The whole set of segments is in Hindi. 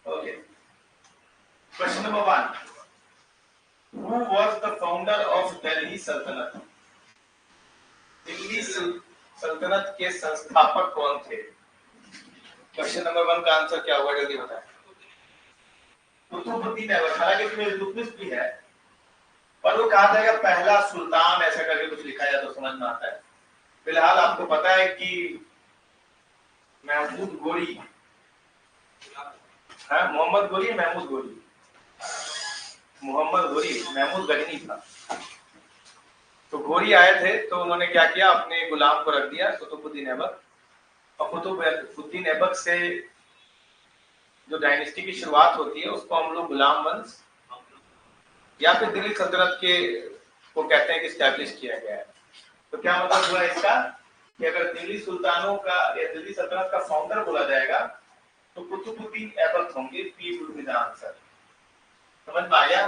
Okay, question number 1, who was the founder of Delhi सल्तनत? दिल्ली सल्तनत के संस्थापक कौन थे? क्वेश्चन नंबर 1 का आंसर क्या होगा, जल्दी बताएं। कुतुबुद्दीन ऐबक। हालांकि इसमें इल्तुतमिश भी है, पर वो कहा जाएगा पहला सुल्तान, ऐसा करके कुछ लिखा जाए तो समझ में आता है। फिलहाल आपको पता है कि महमूद गोरी, मोहम्मद गोरी, महमूद गोरी, मोहम्मद गोरी, महमूद गजनी था। तो गोरी आए थे तो उन्होंने क्या किया, अपने गुलाम को रख दिया कुतुबुद्दीन ऐबक, और कुतुबुद्दीन ऐबक से जो डायनेस्टी की शुरुआत होती है उसको हम लोग गुलाम वंश या फिर दिल्ली सल्तनत के को कहते हैं कि स्टैब्लिश किया गया है। तो क्या मतलब हुआ इसका कि अगर दिल्ली सुल्तानों का या दिल्ली सल्तनत का फाउंडर बोला जाएगा तो कुतुबुद्दीन ऐबक होंगे। P would be the answer. समझ में आ गया?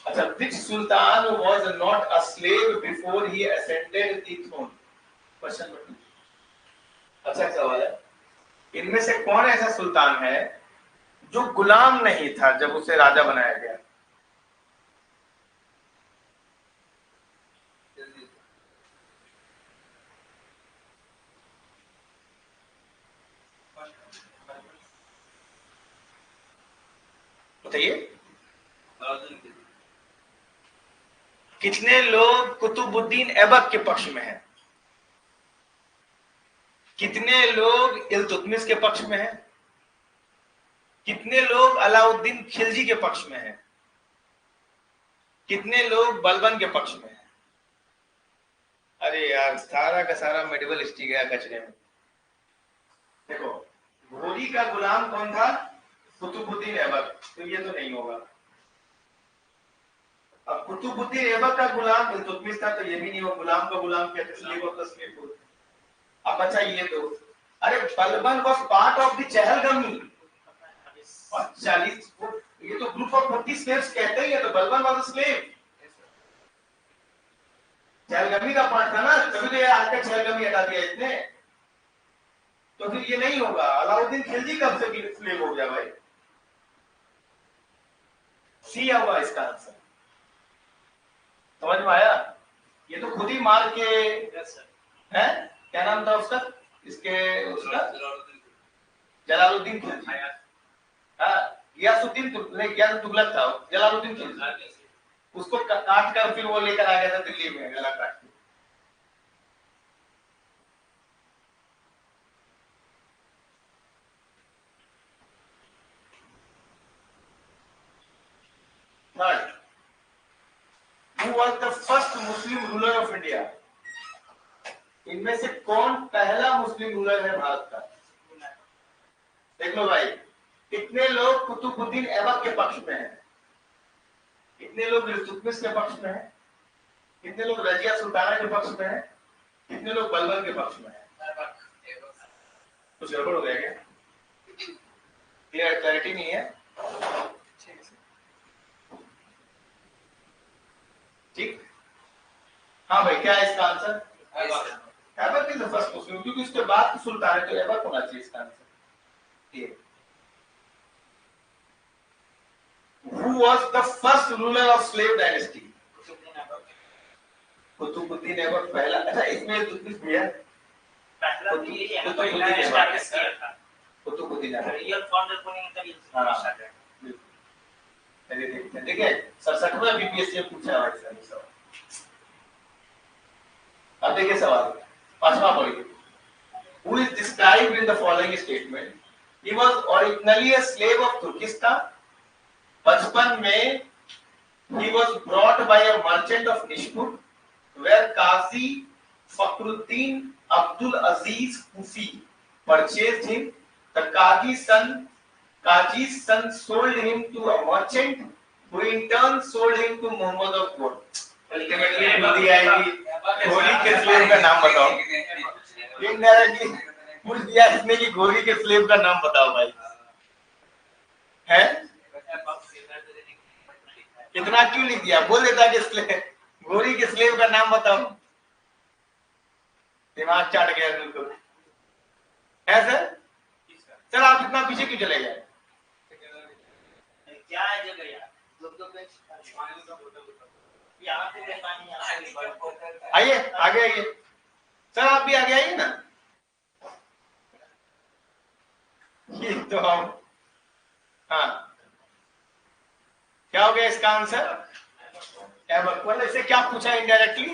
अच्छा, which sultan was not a slave before he ascended the throne? Question number 2। अच्छा सवाल है, इनमें से कौन ऐसा सुल्तान है जो गुलाम नहीं था जब उसे राजा बनाया गया? बताइए, कितने लोग कुतुबुद्दीन ऐबक के पक्ष में हैं? कितने लोग इल्तुतमिश के पक्ष में हैं? कितने लोग अलाउद्दीन खिलजी के पक्ष में हैं? कितने लोग बलबन के पक्ष में हैं? अरे यार, सारा का सारा मेडिवल हिस्ट्री गया कचरे में। देखो, घोड़ी का गुलाम कौन था? कुतुबुद्दीन ऐबक। तो ये तो नहीं होगा। अब कुतुबुद्दीन ऐबक का गुलाम इल्तुतमिश था, तो ये भी नहीं होगा। गुलाम का गुलाम कहते स्लेव ऑफ द स्लेव। अब अच्छा ये दो, अरे Balban was part of the Chahalgani और 40, ये तो ग्रुप ऑफ 30 स्लेव्स कहते ही है, तो बलबन वाज अ स्लेव। चहलगमी का पार्ट था ना, तभी तो ये आज का चहलगमी हटा दिया इसने। तो फिर ये नहीं होगा। अलाउद्दीन खिलजी कब से स्लेव हो गया भाई? सी होगा इसका आंसर। समझ में आया? ये तो खुद ही मार के है, क्या नाम था उसका, इसके उसका जलालुद्दीन खिलजी। गियासुद्दीन तुगलक था, जलालुद्दीन खिलजी। उसको काट कर फिर वो लेकर आ गया था दिल्ली में, गला काट के। Third, who was the first Muslim ruler of India? इनमें से कौन पहला मुस्लिम रूलर है भारत का? देख लो भाई, कितने लोग कुतुबुद्दीन ऐबक के पक्ष में हैं, कितने लोग इल्तुतमिश के पक्ष में हैं, कितने लोग रजिया सुल्ताना के पक्ष में हैं, कितने लोग बलबन के पक्ष में हैं? कुछ गड़बड़ हो गया क्या? क्लियर, क्लैरिटी नहीं है? ठीक, हाँ भाई, क्या है इसका answer? Aibak is the first Muslim, क्योंकि उसके बाद तो सुल्तान है, तो ऐबक होना चाहिए इसका आंसर। Who was the first ruler of slave dynasty? Qutubuddin Aibak पहला। अच्छा, इसमें कुछ भी है? पहला तो ये है, पहला एस्टैब्लिश किया था कुतुबुद्दीन ऐबक। रियल फाउंडर को नहीं मतलब ये देखिए 67वां बीपीएससी में पूछा है सवाल। अब देखिए सवाल 5वां पढ़िए। Who is described in the following statement? He was originally a slave of Turkestan. बचपन में he was brought by a merchant of Nishpur, where Qazi Fakhruddin Abdul Aziz Kufi purchased him. The Qazi's son sold him to a merchant, who in turn sold him to Muhammad of God. Ultimately बुद्धि आएगी, घोड़ी के स्लेव का नाम बताओ। इनडायरेक्टली पूछ दिया इसने कि घोड़ी के स्लेव का नाम बताओ भाई। है इतना क्यों लिख दिया? बोल देता कि घोड़ी के स्लेव का नाम बताओ। दिमाग चाट गया बिल्कुल। है सर? सर आप इतना पीछे क्यों चले गए? क्या है जगह यार? आइए आगे आइए सर, आप भी आगे आइए ना। ये तो हम, हाँ क्या हो गया इसका आंसर? मतलब इसे क्या पूछा इनडायरेक्टली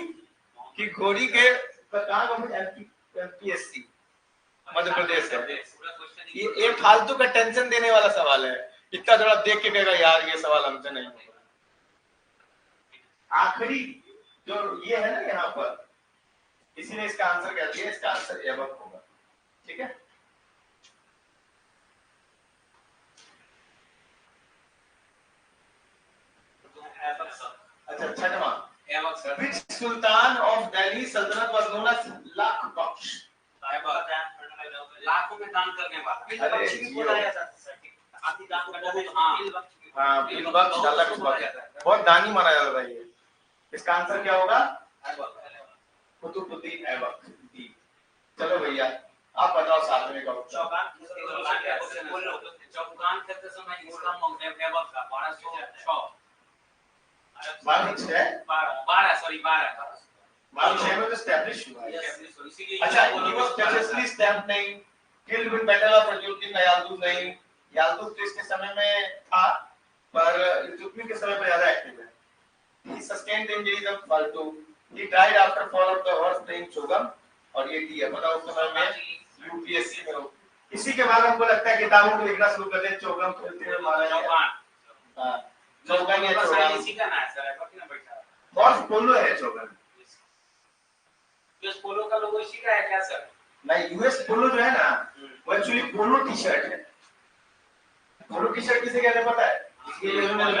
कि घोड़ी के कहाँ गवर्नमेंट एमपीएससी मध्य प्रदेश है। ये फालतू का टेंशन देने वाला सवाल है, इतना थोड़ा देख के कहेगा यार ये सवाल हमसे नहीं होगा। आखिरी जो ये है ना यहाँ पर, इसी ने इसका आंसर क्या दिया, इसका आंसर एबक होगा। ठीक है, अच्छा छठवां, which सुल्तान ऑफ दिल्ली सल्तनत वाज नोन एज लाख बख्श? लाखों में दान करने वाला। अरे हाँ बिल बख्श, लाख बख्श, बहुत दानी माना जाता है ये। इसका आंसर क्या होगा? कुतुबुद्दीन ऐबक। चलो भैया आप बताओ साथ में कहो। चौकान करते समय इसका ऐबक का 1206 12 में तो एस्टैब्लिश हुआ है। अच्छा, he was successfully stamped नहीं, killed with battle of Rajauti में याल्दुज नहीं, याल्दुज तो इसके समय में था पर इल्तुतमिश के समय पर ज्यादा एक्टिव है। He sustained the injuries of Faltu. He died after fall of the horse playing चोगम, और ये दिया बताओ उस समय में यूपीएससी में हो। इसी के बाद हमको लगता है किताबों को लिखना शुरू कर दे, चोगम खेलते हुए मारा गया। हाँ चोगम या चोगम इसी का नाम है सर, बाकी ना बैठा और पोलो है चोगम। यूएस पोलो का लोगो इसी का है क्या सर? नहीं, यूएस पोलो जो है ना वो एक्चुअली पोलो टी शर्ट है। पोलो टी शर्ट किसे कहते हैं पता है? इसके लिए उन्होंने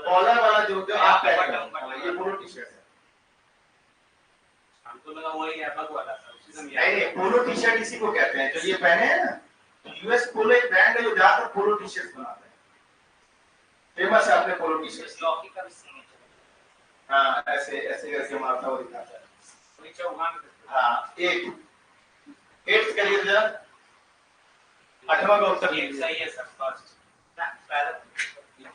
कॉलर वाला जो आप पहनते हैं ये पोलो टी शर्ट है। हमको लगा वही ऐबक वाला सर। नहीं, पोलो टी शर्ट इसी को कहते हैं जो ये पहने हैं ना। यूएस पोलो एक ब्रांड है जो ज्यादातर पोलो टी शर्ट बनाता है, फेमस है अपने पोलो टी शर्ट। लॉकी का भी सीन है। हाँ ऐसे ऐसे करके मारता हुआ दिखाता है। हाँ एट करिए जरा, 8वां का उत्तर सही है सर। फर्स्ट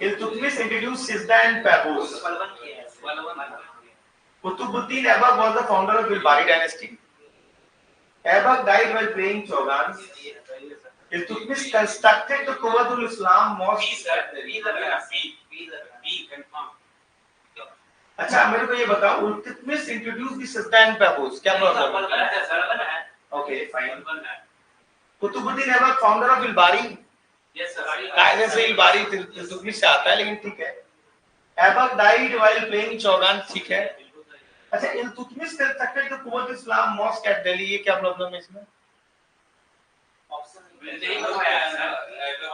इल्तुतमिश इंट्रोड्यूस्ड सिजदा एंड पैबूस। Qutbuddin Aibak was the founder of Bilbari dynasty. Aibak died while playing Chogans. Iltutmish constructed the Quwwatul Islam mosque. अच्छा मेरे को ये बताओ, इल्तुतमिश इंट्रोड्यूस द सिस्टम पैबूस, क्या प्रॉब्लम है? Okay fine. Qutbuddin Aibak founder of Ilbari, yes sir. कायदे से बिलबारी इल्तुतमिश से आता है लेकिन ठीक है। ऐबक डाइड व्हाइल प्लेइंग चौगान, ठीक है। अच्छा Iltutmish constructed the Quwwat Islam mosque at Delhi, ये क्या प्रॉब्लम है इसमें?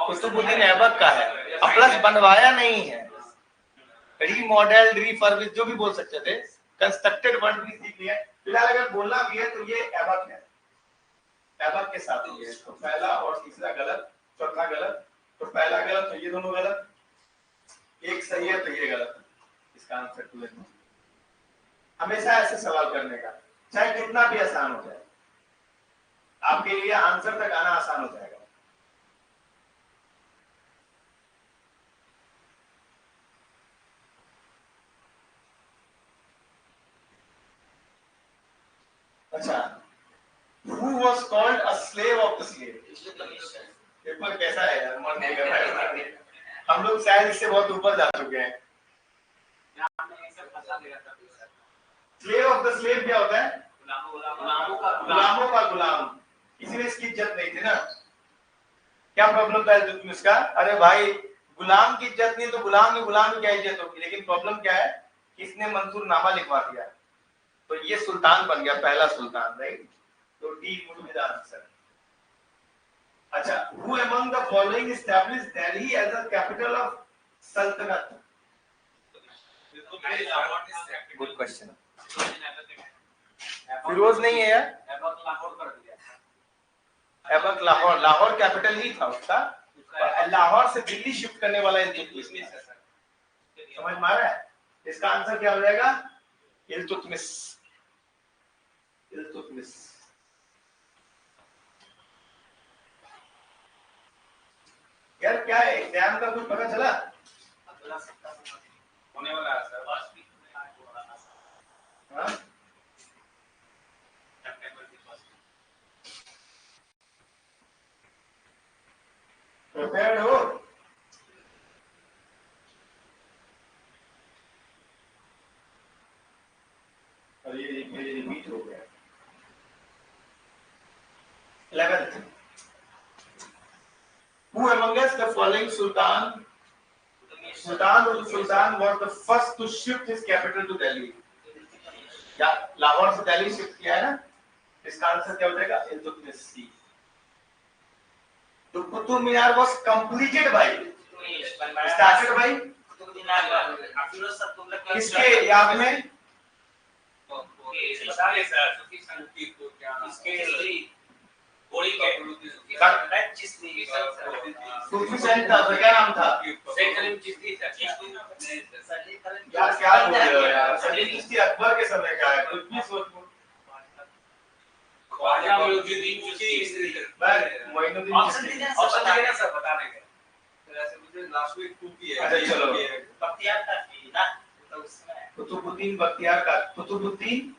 कुतुबुद्दीन ऐबक का है, प्लस बनवाया नहीं है, रीमॉडल रिफर्बिश जो भी बोल सकते थे, कंस्ट्रक्टेड वर्ड भी सीख लिया। फिलहाल अगर बोलना भी है तो ये ऐबक है, ऐबक के साथ ही है। तो पहला और तीसरा गलत, चौथा गलत, तो पहला गलत तो ये दोनों गलत, एक सही है तो ये गलत। इसका आंसर 2 है। हमेशा ऐसे सवाल करने का, चाहे कितना भी आसान हो जाए, आपके लिए आंसर तक आना आसान हो जाएगा। अच्छा, who was called a slave of the slave? Paper कैसा है यार, मन नहीं कर रहा है। हम लोग शायद इससे बहुत ऊपर जा चुके हैं। स्लेव ऑफ द स्लेव क्या होता है? गुलामों का गुलाम। किसी ने इसकी इज्जत नहीं थी ना, क्या प्रॉब्लम था इसका? अरे भाई गुलाम की इज्जत नहीं तो गुलाम की क्या इज्जत होगी? लेकिन प्रॉब्लम क्या है, इसने मंसूरनामा लिखवा दिया तो ये सुल्तान बन गया, पहला सुल्तान, राइट? तो D would be the answer. अच्छा, who among the following established Delhi as a capital of Sultanate? Good question. Firoz नहीं है यार, ऐबक लाहौर, लाहौर कैपिटल ही था उसका। लाहौर से दिल्ली शिफ्ट करने वाला इल्तुतमिश है। समझ में आ रहा है? इसका आंसर क्या हो जाएगा? इल्तुतमिश। इल्तुतमिश। एग्जाम का कुछ पता चला? होने वाला है सर, फर्स्ट वीक में हो रहा है सर, हाँ सितंबर की फर्स्ट प्रिपेयर्ड हो? और ये रिपीट हो गया। 11th, who among us the following Sultan was the first to shift his capital to Delhi? या लाहौर से दिल्ली शिफ्ट किया है ना, इसका आंसर क्या हो जाएगा? इल्तुतमिश। तो Qutub Minar was completed by, started by किसके याद में? सूफी सेंट था, क्या नाम था? यार क्या बोल रहे हो यार, सलीम चिश्ती अकबर के समय का है, कुछ भी सोच लो। मोइनुद्दीन सर बताने का ऐसे मुझे लास्ट वीक टू है। अच्छा चलो, बख्तियार का थी ना, तो उसमें कुतुबुद्दीन बख्तियार का, कुतुबुद्दीन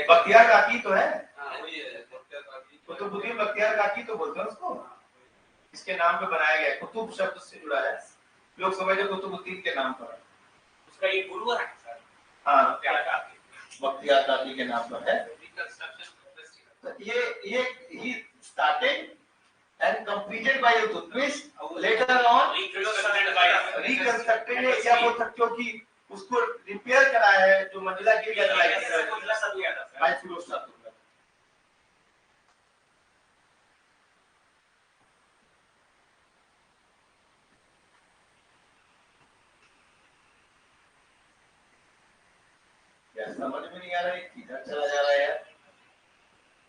बख्तियार काकी तो है, कुतुबुद्दीन बख्तियार काकी तो बोलते हैं उसको, इसके नाम पे बनाया गया। कुतुब शब्द से जुड़ा है, लोग समझे कुतुबुद्दीन के नाम पर, उसका ये गुरु है सर। हाँ बख्तियार काकी के नाम पर है। ये he started and completed by Iltutmish, later on reconstructed, या बोल सकते हो कि उसको रिपेयर कराया है, जो मंजिला गिर गया था भाई फिरोज शाह तुगलक। क्या समझ में नहीं आ रहा है, किधर चला जा रहा है यार?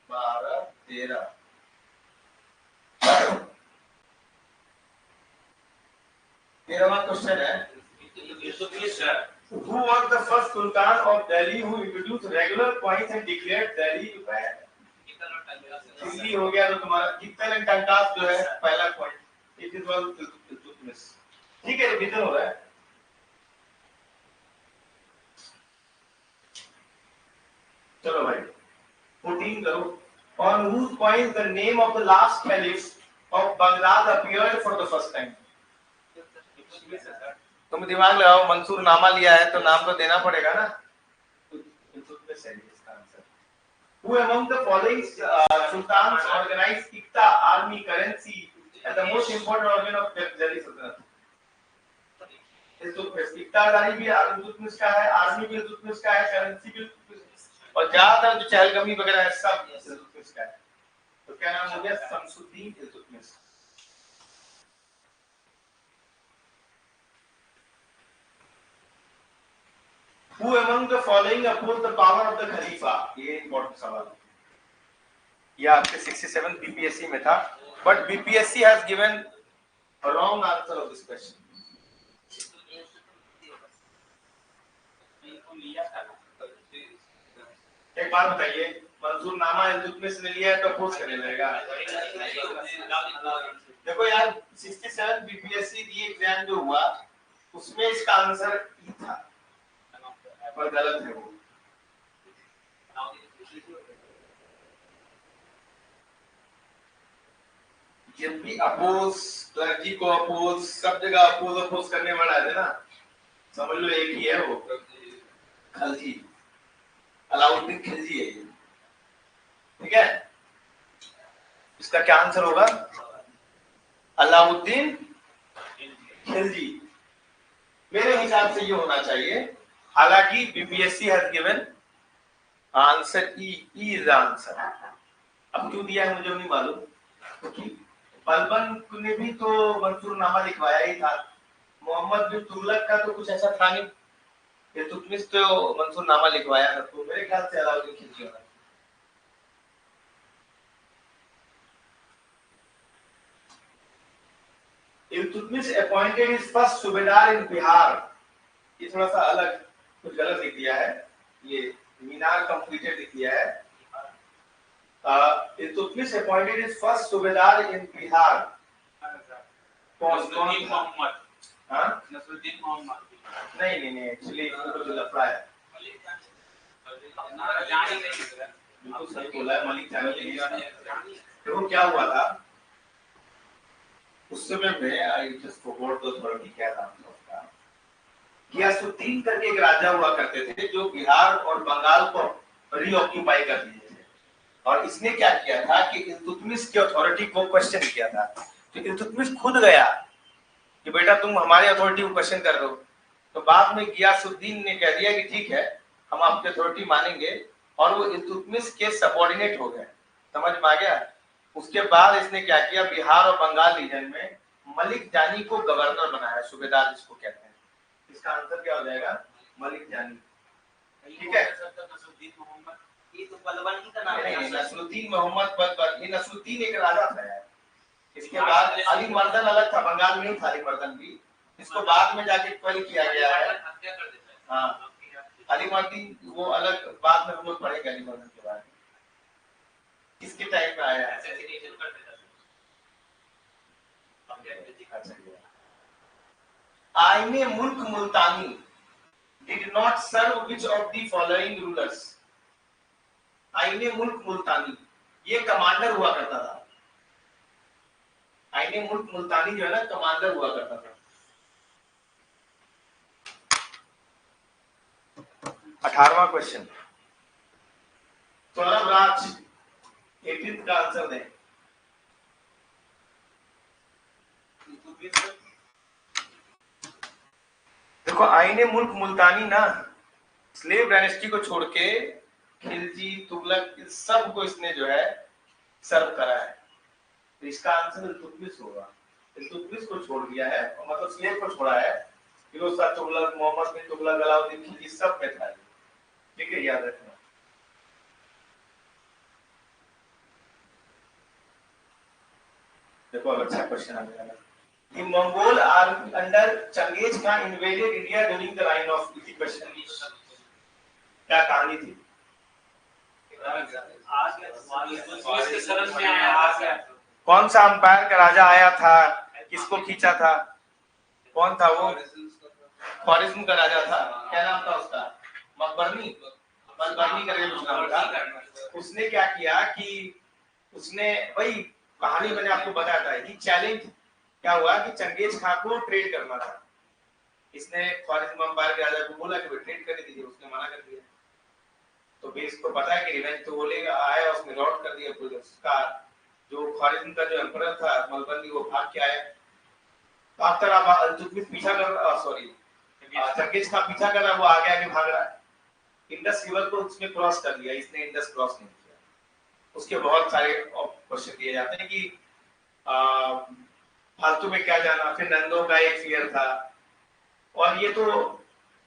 12 13 13वां क्वेश्चन है, who was the first sultan of Delhi who introduced regular coins and declared Delhi रुपए? दिल्ली हो गया तो तुम्हारा गित्तल एंड टंकास जो है पहला point, it is was Iltutmish. ठीक है, रिवीजन हो रहा है। चलो भाई 14 करो। On whose coins the name of the last caliph of Baghdad appeared for the first time? तुम दिमाग लगाओ, मंसूर नामा लिया है तो नाम तो देना पड़ेगा ना। इल्तुतमिश है इसका आंसर। Who among the following sultans organized Iqta army currency and the most important organ of Delhi Sultanate? Iltutmish. इक्तादारी भी इल्तुतमिश का है, आर्मी भी इल्तुतमिश का है, करेंसी भी इल्तुतमिश, और ज्यादातर जो चहलकदमी वगैरह है सब इल्तुतमिश का है। तो क्या नाम हो गया? Shamsuddin Iltutmish. Who among the following opposed the power of the Khalifa? ये important सवाल है। ये आपके 67 BPSC में था, but BPSC has given a wrong answer of this question. एक बात बताइए, मंसूर नामा इल्तुतमिश ने लिया है तो अपोज करने लगेगा? देखो यार 67 BPSC री एग्जाम जो हुआ उसमें इसका आंसर ई था, पर गलत है वो। जब भी अपोज, क्लर्की को अपोज, सब जगह अपोज करने वाला है ना, समझ लो एक ही है वो, खलजी, अलाउद्दीन खिलजी है ये। ठीक है, इसका क्या आंसर होगा? अलाउद्दीन खिलजी। मेरे हिसाब से ये होना चाहिए, हालांकि BPSC has given answer E is answer. अब क्यों दिया है मुझे नहीं मालूम, क्योंकि बलबन ने भी तो मंसूरनामा लिखवाया ही था, मोहम्मद बिन तुगलक का तो कुछ ऐसा था नहीं, इल्तुतमिश तो मंसूरनामा लिखवाया था, तो मेरे ख्याल से अलाउद्दीन खिलजी होना। इल्तुतमिश अपॉइंटेड हिज फर्स्ट सूबेदार इन बिहार। ये थोड़ा सा अलग, कुछ गलत लिख दिया है, ये मीनार कंप्लीटेड लिख दिया है। इल्तुतमिश अपॉइंटेड हिज फर्स्ट सूबेदार इन बिहार नसरुद्दीन मोहम्मद। हाँ नसरुद्दीन मोहम्मद नहीं एक्चुअली तो जो लफड़ा है जानी नहीं सर। बिल्कुल सही बोला है, मलिक जानी नहीं है। देखो क्या हुआ था उस समय में, I just forgot the authority, क्या नाम था उसका, गियासुद्दीन करके एक राजा हुआ करते थे जो बिहार और बंगाल को रीऑक्यूपाई कर लिए थे। और इसने क्या किया था कि इल्तुतमिश की अथॉरिटी को क्वेश्चन किया था। तो इल्तुतमिश खुद गया कि बेटा तुम हमारी अथॉरिटी को क्वेश्चन कर रहे हो। तो बाद में गियासुद्दीन ने कह दिया कि ठीक है हम आपकी अथॉरिटी मानेंगे, और वो इल्तुतमिश के सबऑर्डिनेट हो गए। समझ में आ गया। उसके बाद इसने क्या किया, बिहार और बंगाल रीजन में मलिक जानी को गवर्नर बनाया, सूबेदार जिसको कहते हैं। इसका आंसर क्या हो जाएगा, मलिक जानी। ठीक है, नसरुद्दीन मोहम्मद ये तो बलबन का नाम है। नसरुद्दीन मोहम्मद बलबन, ये नसरुद्दीन एक राजा था यार। इसके बाद अली मर्दन अलग था, बंगाल में ही था अली मर्दन भी, इसको बाद में जाके क्वेल किया गया है। हाँ अली मर्दन वो अलग, बाद में हम लोग पढ़ेंगे अली मर्दन के बारे में, किसके टाइम में आया है। आईने मुल्क मुल्तानी did not serve which of the following rulers। आईने मुल्क मुल्तानी ये कमांडर हुआ करता था। आईने मुल्क मुल्तानी जो है ना कमांडर हुआ करता था। 18वां क्वेश्चन, सौरभ राज 18th का आंसर दें। देखो आईने मुल्क मुल्तानी ना स्लेव डायनेस्टी को छोड़ के खिलजी तुगलक सबको इसने जो है सर्व करा है। तो इसका आंसर इल्तुतमिश होगा। इल्तुतमिश को छोड़ दिया है, मतलब स्लेव को छोड़ा है। फिरोज शाह तुगलक, मोहम्मद बिन तुगलक, अलाउद्दीन खिलजी सब में था। ठीक है, याद रखना। देखो अब अच्छा क्वेश्चन आ गया। The Mongol army under Changgez Khan invaded India during the reign of the question। क्या कहानी थी? कौन सा अंपायर का राजा आया था, किसको खींचा था, कौन था वो? ख्वारिज्म का राजा था। क्या नाम था उसका? मकबरनी, मकबरनी करके कुछ नाम था। उसने क्या किया कि उसने वही कहानी मैंने आपको बताया था कि चैलेंज क्या हुआ कि चंगेज खान को ट्रेड करना था। इसने ख्वारिज्म अंपायर के राजा को बोला कि ट्रेड करने दीजिए, उसने मना कर दिया। तो बेस को पता है कि रिवेंज तो वो लेगा, आया उसने लॉट कर दिया। तो उसका जो ख्वारिज्म का जो एम्परर था मलबनी, वो भाग के आया। तो आफ्टर इल्तुतमिश पीछा कर रहा, सॉरी चंगेज खान पीछा कर रहा, वो आगे आगे भाग रहा है। इंडस रिवर को उसने क्रॉस कर लिया, इसने इंडस क्रॉस नहीं किया। उसके बहुत सारे क्वेश्चन दिए जाते हैं कि फालतू में क्या जाना। फिर नंदों का एक फियर था, और ये तो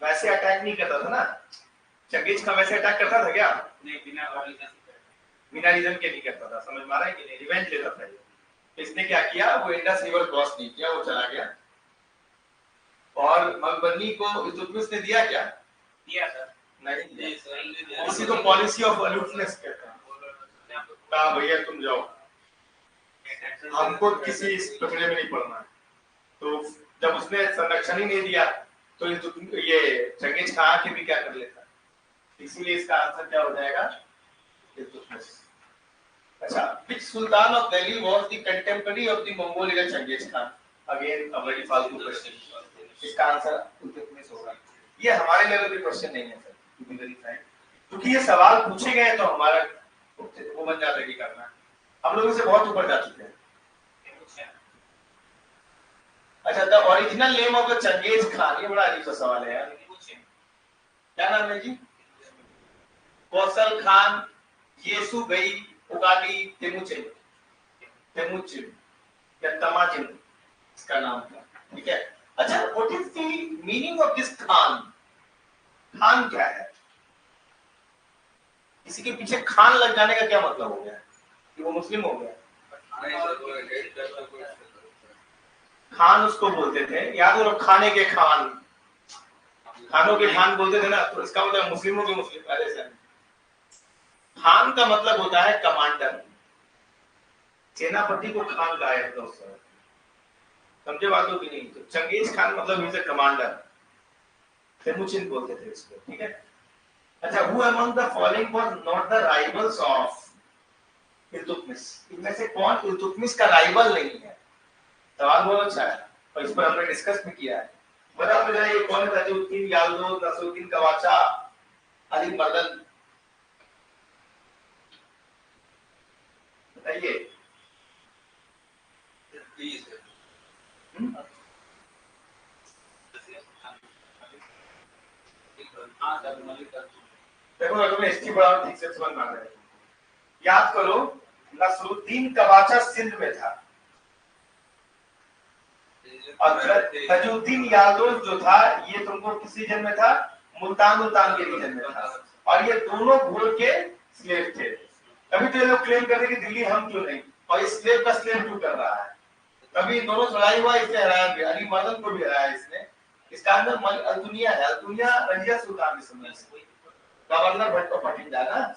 वैसे अटैक नहीं करता था ना, चंगेज खान वैसे अटैक करता था क्या? नहीं, बिना रीजन के नहीं करता था। समझ में आ रहा है कि नहीं? रिवेंज लेता था ये। इसने क्या किया, वो इंडस रिवर क्रॉस नहीं किया, वो चला गया। और मकबरनी को इल्तुतमिश ने दिया क्या? दिया सर। नहीं, इसी को पॉलिसी ऑफ अलूफनेस कहते हैं। कहा भैया तुम जाओ, हमको किसी इस टुकड़े में नहीं पड़ना। तो जब उसने संरक्षण ही नहीं दिया तो ये चंगेज खान के भी क्या कर लेता। इसीलिए इसका आंसर क्या हो जाएगा, इल्तुतमिश। अच्छा, which sultan of Delhi was the contemporary of the Mongol leader Changgez Khan? Again a very फालतू क्वेश्चन। इसका आंसर इल्तुतमिश होगा। ये हमारे लेवल पे क्वेश्चन नहीं है sir, to be very frank, क्योंकि ये सवाल पूछे गए तो हमारा वो बन जाता है कि करना। हम लोग इससे बहुत ऊपर जा चुके हैं। अच्छा, the original name of the Changez Khan, ये बड़ा अजीब सा सवाल है यार। क्या नाम है जी? कौशल खान, येसु गई, उगाली, तेमुचिन, तेमुचिन या तमाचिन इसका नाम था। ठीक है। अच्छा, what is the meaning of this Khan? Khan क्या है? किसी के पीछे खान लग जाने का क्या मतलब हो गया कि वो मुस्लिम हो गया? खान उसको बोलते थे, याद हो, खाने के खान, खानों के खान बोलते थे ना, तो इसका मतलब मुस्लिमों के मुस्लिम। अरे सर, खान का मतलब होता है कमांडर। सेनापति को खान कहा जाता है उस समय। समझे बातों की नहीं? तो चंगेज खान मतलब इज अ कमांडर, तेमुचिन बोलते थे इसको, ठीक है। अच्छा, who among the following were not the rivals of Iltutmish, इनमें से कौन इल्तुतमिश का राइवल नहीं है? सवाल बहुत अच्छा है और इस पर हमने डिस्कस भी किया है। बता मुझे ये कौन है? ताजुद्दीन याल्दो, नसरुद्दीन कवाचा, अली मर्दन, बताइए। देखो तुम्हें हिस्ट्री पढ़ाओ, ठीक से समझ में आ जाएगा। याद करो, नसरुद्दीन कवाचा सिंध में था और ताजुद्दीन याल्दो जो था ये तुमको किस रीजन में था? मुल्तान के रीजन में था। और ये दोनों घोड़ के स्लेव थे। तभी तो ये लोग क्लेम करते कि दिल्ली हम क्यों नहीं, और इस स्लेव का स्लेव क्यों कर रहा है। तभी दोनों लड़ाई हुआ, इसने हराया भी, अली मर्दन को भी हराया इसने। इसका अंदर अल्तुनिया है, अल्तुनिया रंजिया सुल्तान के समय से गवर्नर भट्टो पटिंदा ना।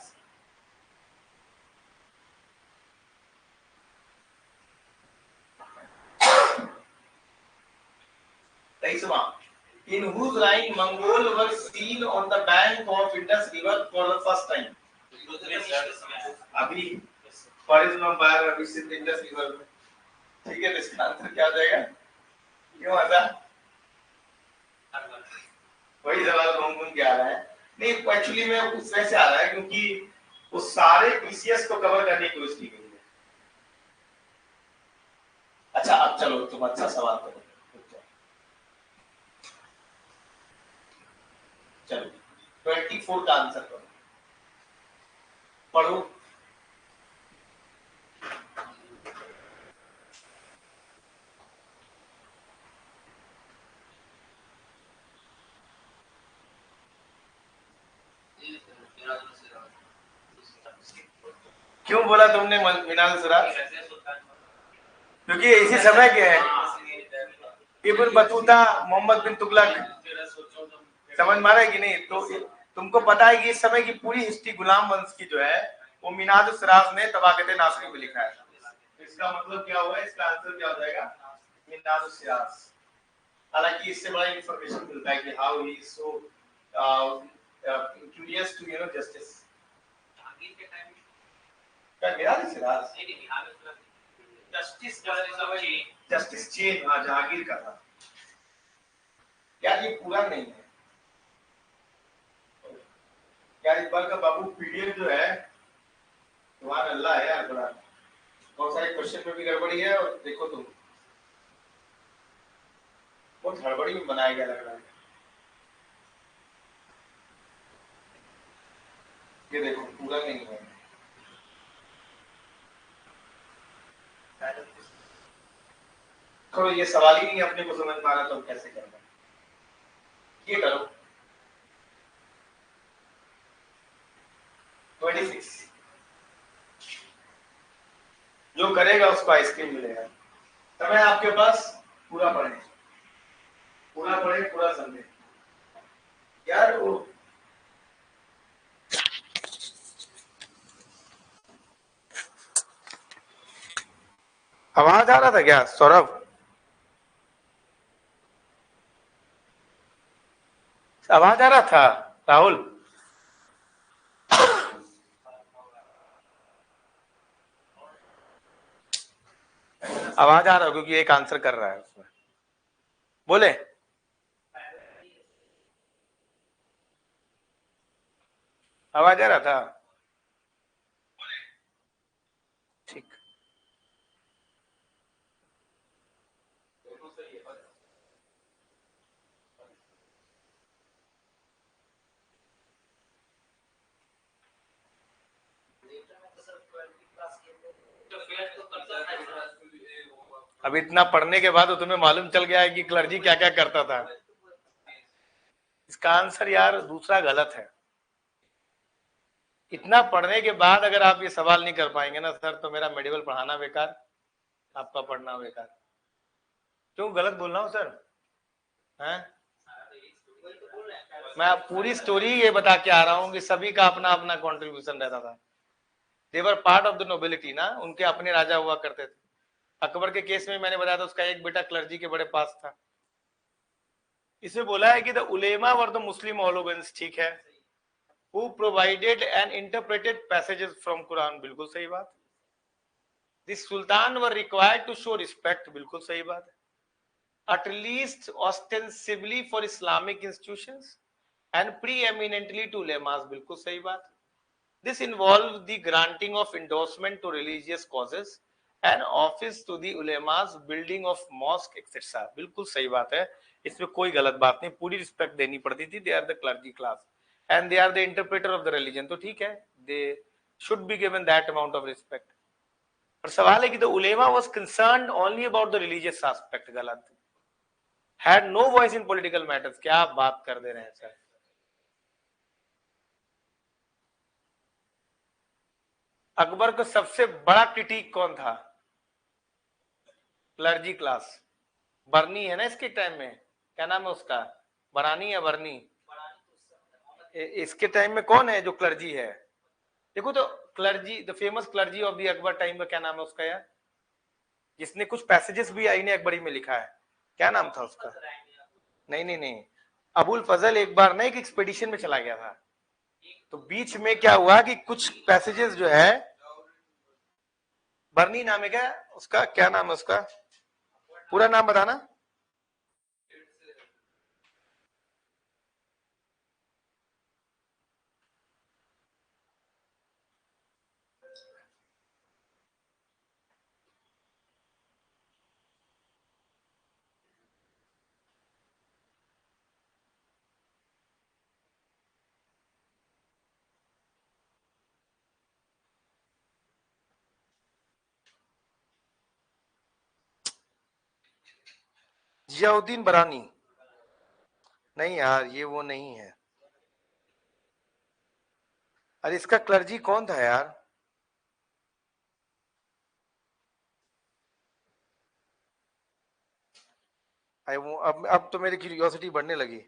In whose reign Mongol were seen on the bank of Indus River for the first time? अभी फॉरेस्ट में बाहर अभी सिर्फ इंडस रिवर में, ठीक है। तो इसका आंसर क्या हो जाएगा? क्यों आता? वही सवाल घूम घूम के आ रहा है। नहीं, एक्चुअली में उस वजह से आ रहा है क्योंकि वो सारे पीसीएस को कवर करने की कोशिश की गई है। अच्छा, अब चलो तुम अच्छा सवाल करो। चलो 24 का आंसर करो, पढ़ो। क्यों बोला तुमने मिनाल सिराज? क्योंकि इसी समय के हैं इब्न बतूता, मोहम्मद बिन तुगलक। समझ में आ रहा है कि नहीं? तो तुमको पता है कि इस समय की पूरी हिस्ट्री गुलाम वंश की जो है वो मिनाद सिराज ने तबाकत नासरी में लिखा है। इसका मतलब क्या हुआ? इसका आंसर क्या हो जाएगा? मिनाद सिराज। हालांकि इससे बड़ा इंफॉर्मेशन मिलता है कि how he is so curious to you know justice. Jahangir के टाइम क्या मिनाद सिराज जस्टिस चेन, हाँ जहांगीर का था यार। ये पूरा नहीं है यार। इकबाल का बाबू पीडीएफ जो है, सुभान अल्लाह है यार, बड़ा बहुत सारे क्वेश्चन में भी गड़बड़ी है। और देखो तुम, बहुत हड़बड़ी में बनाया गया लग रहा है। ये देखो पूरा नहीं है। करो, ये सवाल ही नहीं अपने को समझ में आ रहा तो कैसे करना। ये करो 26, जो करेगा उसको आइसक्रीम मिलेगा। समय आपके पास, पूरा पढ़े, पूरा पढ़े, पूरा समझे यार। वो आवाज आ रहा था क्या सौरभ? आवाज आ रहा था राहुल? आवाज आ रहा है क्योंकि एक आंसर कर रहा है उसमें। बोले आवाज आ रहा था? ठीक। अब इतना पढ़ने के बाद तो तुम्हें मालूम चल गया है कि क्लर्जी क्या क्या करता था। इसका आंसर यार दूसरा गलत है। इतना पढ़ने के बाद अगर आप ये सवाल नहीं कर पाएंगे ना सर, तो मेरा मेडिकल पढ़ाना बेकार, आपका पढ़ना बेकार। क्यों गलत बोल रहा हूँ सर? हैं? मैं पूरी स्टोरी ये बता के आ रहा हूँ कि सभी का अपना अपना कंट्रीब्यूशन रहता था। देवर पार्ट ऑफ द नोबिलिटी ना, उनके अपने राजा हुआ करते थे। अकबर के केस में मैंने बताया था उसका एक बेटा क्लर्जी के बड़े पास था। इसमें बोला है कि the Ulema were the Muslim ऑलोगेंस, ठीक है, who provided and interpreted passages from Quran, बिल्कुल सही बात। The sultan were required to show respect, बिल्कुल सही बात है। at least ostensibly for Islamic institutions and preeminently to ulemas, बिल्कुल सही बात। This involved the granting of endorsement to religious causes and office to the ulemas, building of mosque etc, बिल्कुल सही बात है, इसमें कोई गलत बात नहीं, पूरी रिस्पेक्ट देनी पड़ती थी। They are the clergy class and they are the interpreter of the religion, तो ठीक है, they should be given that amount of respect। पर सवाल है कि the ulema was concerned only about the religious aspect, गलत। had no voice in political matters, क्या आप बात कर दे रहे हैं सर। अकबर का सबसे बड़ा क्रिटिक कौन था? Clergy class. बर्नी है ना इसके टाइम में, क्या नाम है उसका, बरानी या बर्नी, इसके टाइम में कौन है जो क्लर्जी है? देखो तो clergy, the famous clergy of the Akbar time का क्या नाम है उसका यार, जिसने कुछ पैसेजेस भी आईने अकबरी में लिखा है, क्या नाम था उसका? नहीं नहीं नहीं, अबुल फजल एक बार ना एक एक्सपेडिशन में चला गया था, तो बीच में क्या हुआ कि कुछ पैसेजेस जो है, बर्नी नाम है क्या उसका, क्या नाम है उसका, पूरा नाम बताना। जियाउद्दीन बरानी, नहीं यार ये वो नहीं है। अरे इसका क्लर्जी कौन था यार? वो अब तो मेरी क्यूरियोसिटी बढ़ने लगी।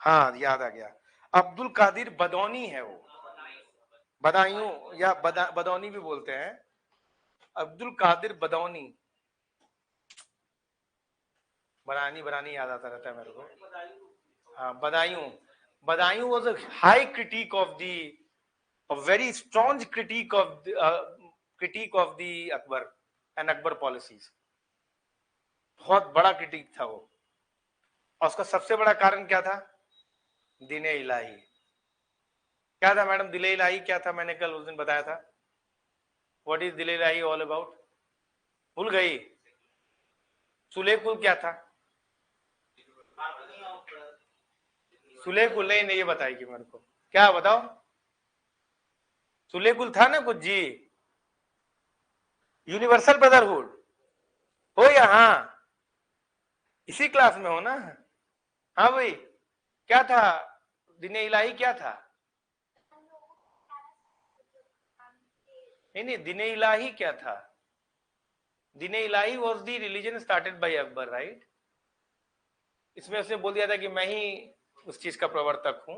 हाँ याद आ गया, अब्दुल कादिर बदौनी है वो, बदायूं या बदौनी भी बोलते हैं, अब्दुल कादिर बदौनी। बरानी बरानी याद आता रहता है मेरे को। हाँ Badaun, Badaun was a high critique of the, a very strong critique of the Akbar and Akbar policies, बहुत बड़ा क्रिटिक था वो। और उसका सबसे बड़ा कारण क्या था? दीन इलाही। क्या था मैडम दिल इलाही, क्या था? मैंने कल उस दिन बताया था, व्हाट इज दिल इलाही ऑल अबाउट, भूल गई? सुलेकुल क्या था? सुलेकुल नहीं, ये बताएगी मेरे को, क्या बताओ? सुलेकुल था ना कुछ जी, यूनिवर्सल ब्रदरहुड हो या हाँ, इसी क्लास में हो ना? हाँ भाई, क्या था दीन इलाही, क्या था? नहीं नहीं, दीन इलाही क्या था? Din Ilahi was the religion started by Akbar, right? इसमें उसने बोल दिया था कि मैं ही उस चीज का प्रवर्तक हूं,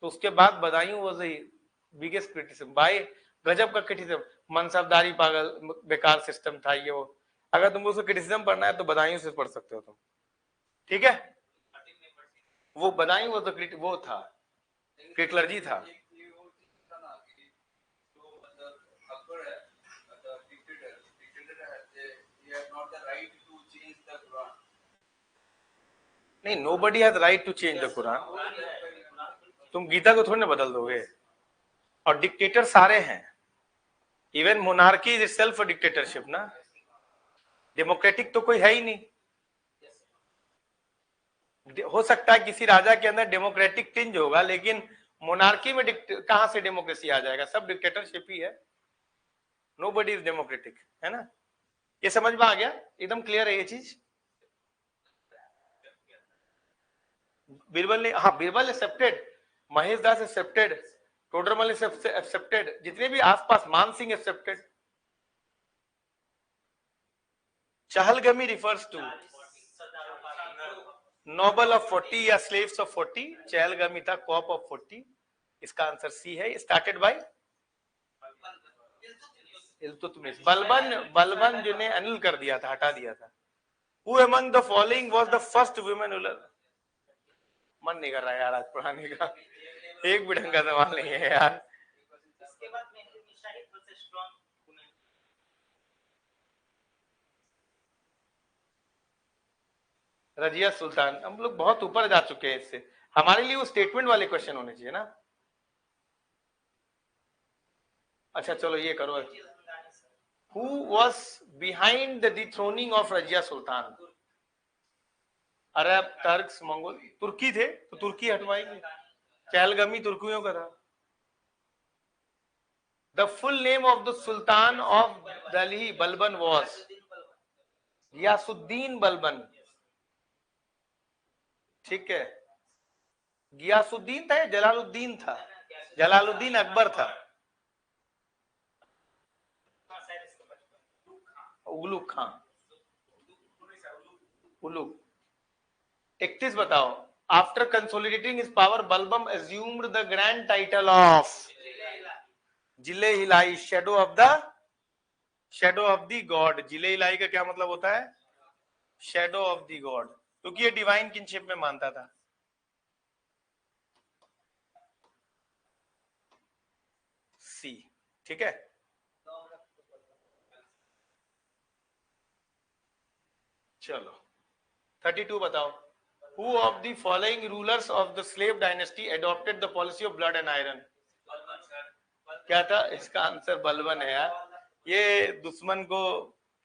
तो उसके बाद Badayun was the biggest criticism by, गजब का क्रिटिसिज्म, मनसबदारी पागल बेकार सिस्टम था ये वो। अगर तुमको उसको क्रिटिसिज्म पढ़ना है तो बदायूं से पढ़ सकते हो तुम, ठीक है? वो बदायूं वो तो वो था, क्लर्जी था। नहीं, nobody has right to change the Quran, तुम गीता को थोड़ी ना बदल दोगे, और डिक्टेटर सारे हैं, even monarchy is itself a dictatorship ना, डेमोक्रेटिक तो कोई है ही नहीं। हो सकता है किसी राजा के अंदर डेमोक्रेटिक टिंज होगा, लेकिन मोनार्की में कहां से डेमोक्रेसी आ जाएगा? सब डिक्टेटरशिप ही है, नोबडी इज डेमोक्रेटिक, है ना? ये समझ में आ गया? एकदम क्लियर है ये चीज। बीरबल ने, हाँ Birbal accepted, Mahesh Das accepted, Todarmal accepted, जितने भी आसपास, Man Singh accepted. Chahalgani refers to noble of 40 या स्लेव्स ऑफ 40, चहलगमी था कॉप ऑफ 40। इसका आंसर सी है, स्टार्टेड बाय इल्तुतमिश। बलबन जो ने अनिल कर दिया था, हटा दिया था। Who among the following was the first women ruler? मन नहीं कर रहा है यार आज पढ़ाने का, एक भी ढंग का सवाल नहीं है यार। रजिया सुल्तान। हम लोग बहुत ऊपर जा चुके हैं इससे, हमारे लिए वो स्टेटमेंट वाले क्वेश्चन होने चाहिए ना। अच्छा चलो ये करो, Who was behind the dethroning of Razia Sultan? Arab, Turks, Mongol, तुर्की थे तो तुर्की हटवाएंगे। चहलगमी तुर्कियों का था। The full name of the Sultan of Delhi Balban was Ghiyasuddin Balban. ठीक है, गियासुद्दीन था या जलालुद्दीन था? जलालुद्दीन अकबर था। उगलुक खां, उलुक। 31 बताओ। After consolidating his power Balban assumed the grand title of जिले हिलाई, शेडो ऑफ द गॉड। जिले हिलाई का क्या मतलब होता है? शेडो ऑफ द गॉड, क्योंकि ये डिवाइन किनशिप में मानता था। सी, ठीक है। चलो 32 बताओ। Who of the following rulers of the slave dynasty adopted the policy of blood and iron? क्या था इसका आंसर? बलबन है यार। ये दुश्मन को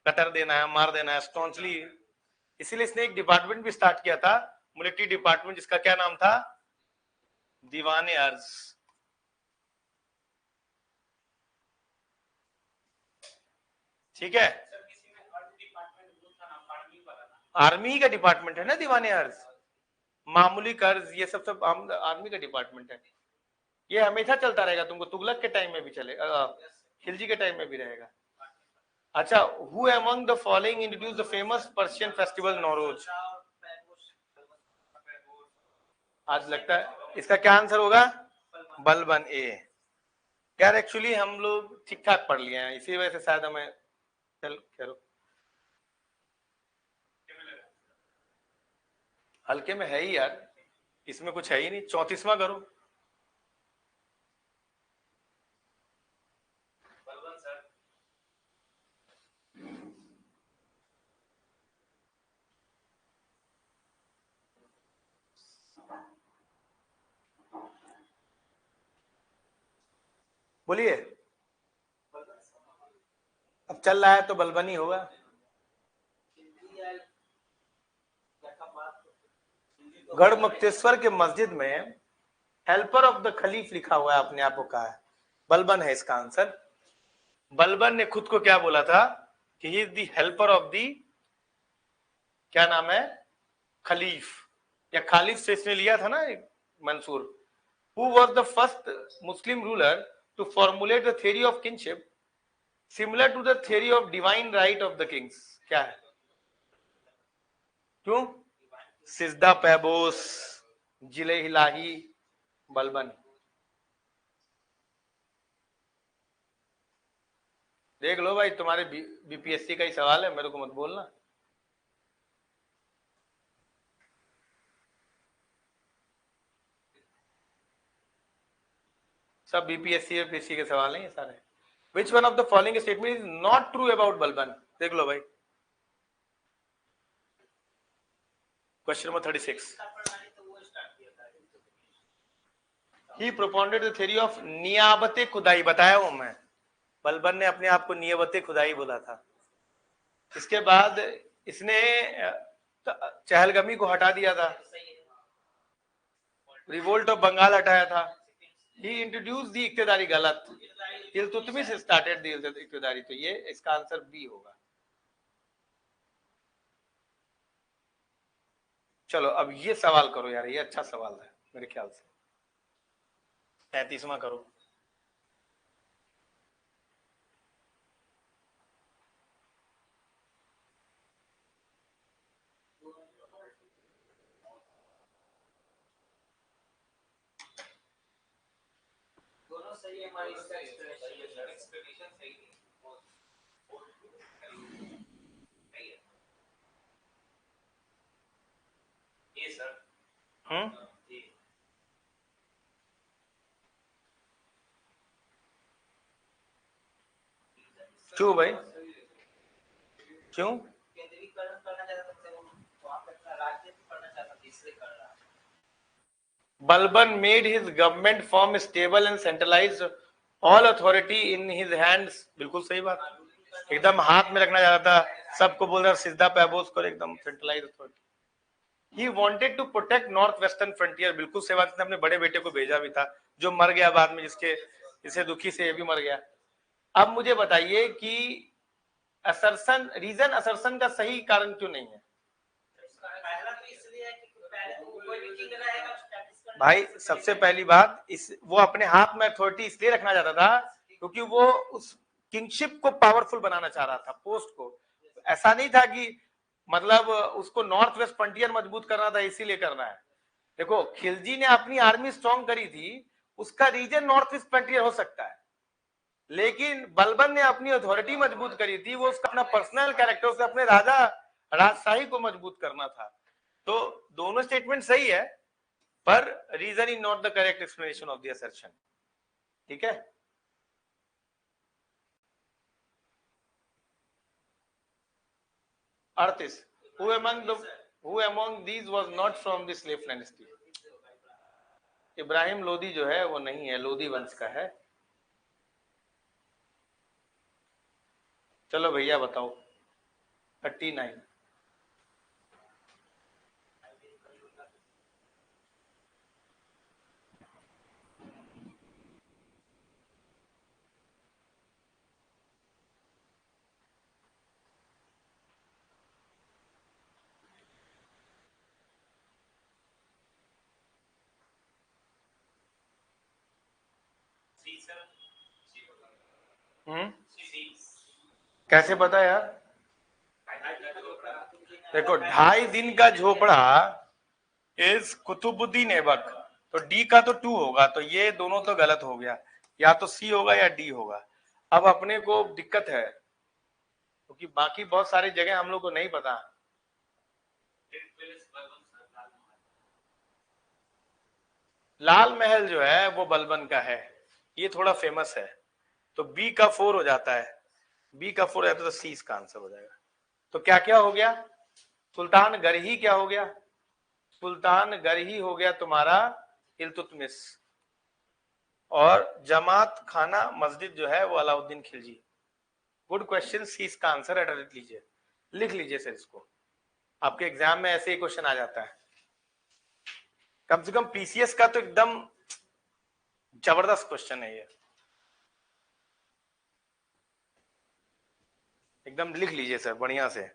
कतर देना है, मार देना है स्टॉन्चली, इसीलिए इसने एक डिपार्टमेंट भी स्टार्ट किया था, मिलिट्री डिपार्टमेंट, जिसका क्या नाम था? दीवाने अर्ज। ठीक है, आर्मी का डिपार्टमेंट है ना दीवाने अर्ज। मामूली कर्ज ये सब आर्मी का डिपार्टमेंट है। ये हमेशा चलता रहेगा, तुमको तुगलक के टाइम में भी चलेगा, खिलजी के टाइम में भी रहेगा। अच्छा, who among the following introduced the famous Persian festival Nowruz? आज लगता है इसका क्या आंसर होगा? बलबन ए। यार एक्चुअली हम लोग ठीक ठाक पढ़ लिए हैं, इसी वजह से शायद हमें, चल करो, हल्के में है ही यार, इसमें कुछ है ही नहीं। 34वां करो। बोलिए, अब चल रहा है तो बलबन ही होगा। गढ़मुक्तेश्वर के मस्जिद में हेल्पर ऑफ द खलीफ लिखा हुआ है, अपने आप को कहा है, बलबन है इसका आंसर। बलबन ने खुद को क्या बोला था कि he is the helper of the, क्या नाम है, खलीफ, या खालिफ से इसने लिया था ना Mansoor. Who was the first Muslim ruler to formulate the theory of kinship similar to the theory of divine right of the kings? क्या है? क्यों? सिजदा पैबोस, जिले हिलाही, बलबन। देख लो भाई, तुम्हारे बीपीएससी का ही सवाल है, मेरे को मत बोलना। सब बीपीएससी यूपीएससी के सवाल हैं ये सारे। Which one of the following statement is not true about Balban? देख लो भाई, question number 36। He propounded the theory of नियाबते खुदाई, बताया हूं मैं, बलबन ने अपने आप को नियाबते खुदाई बोला था। इसके बाद इसने चहलगमी को हटा दिया था, रिवोल्ट ऑफ बंगाल हटाया था, He introduced the इक्तेदारी गलत, इल्तुतमिश started the इक्तेदारी, तो ये इसका आंसर बी होगा। चलो अब ये सवाल करो यार, ये अच्छा सवाल है मेरे ख्याल से। 35वां करो। दोनों सही है, हमारी एक्सप्लेनेशन सही है। ये सर क्यों भाई, क्यों? केंद्रीकरण करना चाहता था, वहां पे राज्य करना चाहता था, इसलिए कर रहा। Balban made his government form stable and centralized all authority in his hands। बिल्कुल सही बात, एकदम हाथ में रखना चाहता था, सबको बोल रहा सिद्धा पैबोस को, एकदम centralize authority. He wanted to protect north western frontier। बिल्कुल सही बात, अपने बड़े बेटे को भेजा भी था जो मर गया बाद में, जिसे दुखी से ये भी मर गया। अब मुझे बताइए कि असर्शन, रीजन असर्शन का सही कारण क्यों नहीं है? पहला तो इसलिए है कि पहले तो कोई भी किंग रहेगा भाई सबसे पहली बात, वो अपने हाथ में अथॉरिटी इसलिए रखना चाहता था क्योंकि वो उस किंगशिप को पावरफुल बनाना चाह रहा था, पोस्ट को। ऐसा नहीं था कि मतलब उसको नॉर्थ वेस्ट फ्रंटियर मजबूत करना था इसीलिए करना है। देखो खिलजी ने अपनी आर्मी स्ट्रॉन्ग करी थी, उसका रीजन नॉर्थ वेस्ट फ्रंटियर हो सकता है, लेकिन बलबन ने अपनी अथॉरिटी मजबूत करी थी, वो उसका अपना पर्सनल कैरेक्टर से अपने राजा राजशाही को मजबूत करना था। तो दोनों स्टेटमेंट सही है, पर reason is not the correct explanation of the assertion. ठीक है, Artis, who among these was not from the slave dynasty? Ibrahim Lodi जो है वो नहीं है, लोदी वंश का है। चलो भैया बताओ 39। कैसे पता यार? देखो 2.5 दिन का झोपड़ा इज कुतुबुद्दीन ऐबक, तो डी का तो 2 होगा, तो ये दोनों तो गलत हो गया, या तो सी होगा या डी होगा। अब अपने को दिक्कत है क्योंकि बाकी बहुत सारी जगह हम लोग को नहीं पता। लाल महल जो है वो बलबन का है, ये थोड़ा फेमस है, तो बी का 4 हो जाता है, बी का 4 तो सी इसका आंसर हो जाएगा। तो क्या क्या हो गया? सुल्तान गरही क्या हो गया? सुल्तान गरही हो गया तुम्हारा इल्तुतमिश, और जमात खाना मस्जिद जो है वो अलाउद्दीन खिलजी। गुड क्वेश्चन, सी इसका आंसर है, लिख लीजिए सर इसको, आपके एग्जाम में ऐसे ही क्वेश्चन आ जाता है। कम से कम पीसीएस का तो एकदम जबरदस्त क्वेश्चन है ये, एकदम लिख लीजिए सर बढ़िया से।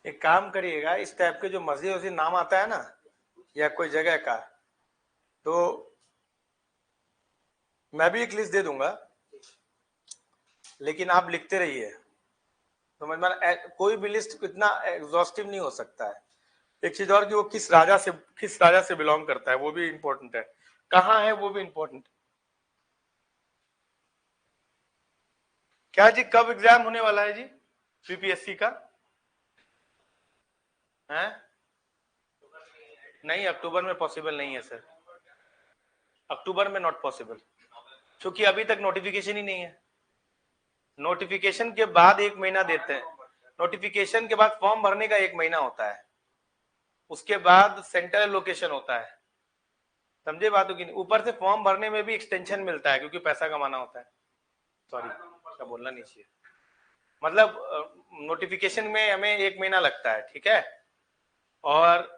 एक काम करिएगा, इस टाइप के जो मस्जिद वस्जिद नाम आता है ना या कोई जगह का, तो मैं भी एक लिस्ट दे दूंगा, लेकिन आप लिखते रहिए। तो मतलब कोई भी लिस्ट इतना एग्जॉस्टिव नहीं हो सकता है। एक चीज और कि वो किस राजा से बिलोंग करता है वो भी इंपॉर्टेंट है, कहाँ है वो भी इंपॉर्टेंट। क्या जी कब एग्जाम होने वाला है जी बीपीएससी का? है नहीं, अक्टूबर में पॉसिबल नहीं है सर, अक्टूबर में नॉट पॉसिबल, क्योंकि अभी तक नोटिफिकेशन ही नहीं है। नोटिफिकेशन के बाद 1 महीना देते हैं, नोटिफिकेशन के बाद फॉर्म भरने का 1 महीना होता है, उसके बाद सेंटर लोकेशन होता है, समझे बातों की नहीं। ऊपर से फॉर्म भरने में भी एक्सटेंशन मिलता है क्योंकि पैसा कमाना होता है। सॉरी, क्या बोलना नहीं चाहिए, मतलब नोटिफिकेशन में हमें 1 महीना लगता है, ठीक है। और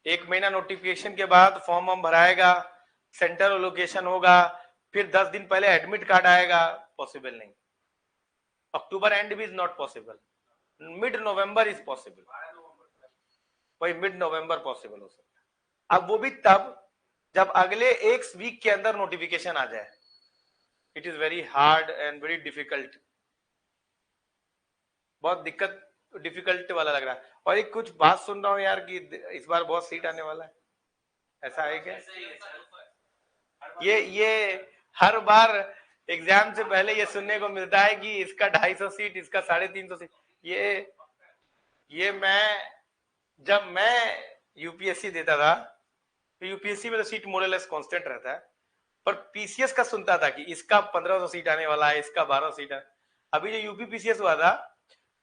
1 महीना नोटिफिकेशन के बाद फॉर्म हम भराएगा, सेंटर लोकेशन होगा, फिर 10 दिन पहले एडमिट कार्ड आएगा, पॉसिबल नहीं। अक्टूबर एंड भी is not possible, mid November is possible, वही मिड नवंबर पॉसिबल हो सकता है। अब वो भी तब जब अगले 1 वीक के अंदर नोटिफिकेशन आ जाए। It is very hard and very difficult, बहुत डिफिकल्ट वाला लग रहा है। और एक कुछ बात सुन रहा हूँ यार कि इस बार बहुत सीट आने वाला है, ऐसा है क्या? ये हर बार एग्जाम से पहले ये सुनने को मिलता है कि इसका 250 सीट, इसका 350 सीट। ये जब मैं यूपीएससी देता था तो यूपीएससी में तो सीट मोरलेस कांस्टेंट रहता है, पर पीसीएस का सुनता था कि इसका 1500 सीट आने वाला है, इसका 1200 सीट है। अभी जो यूपी पीसीएस हुआ था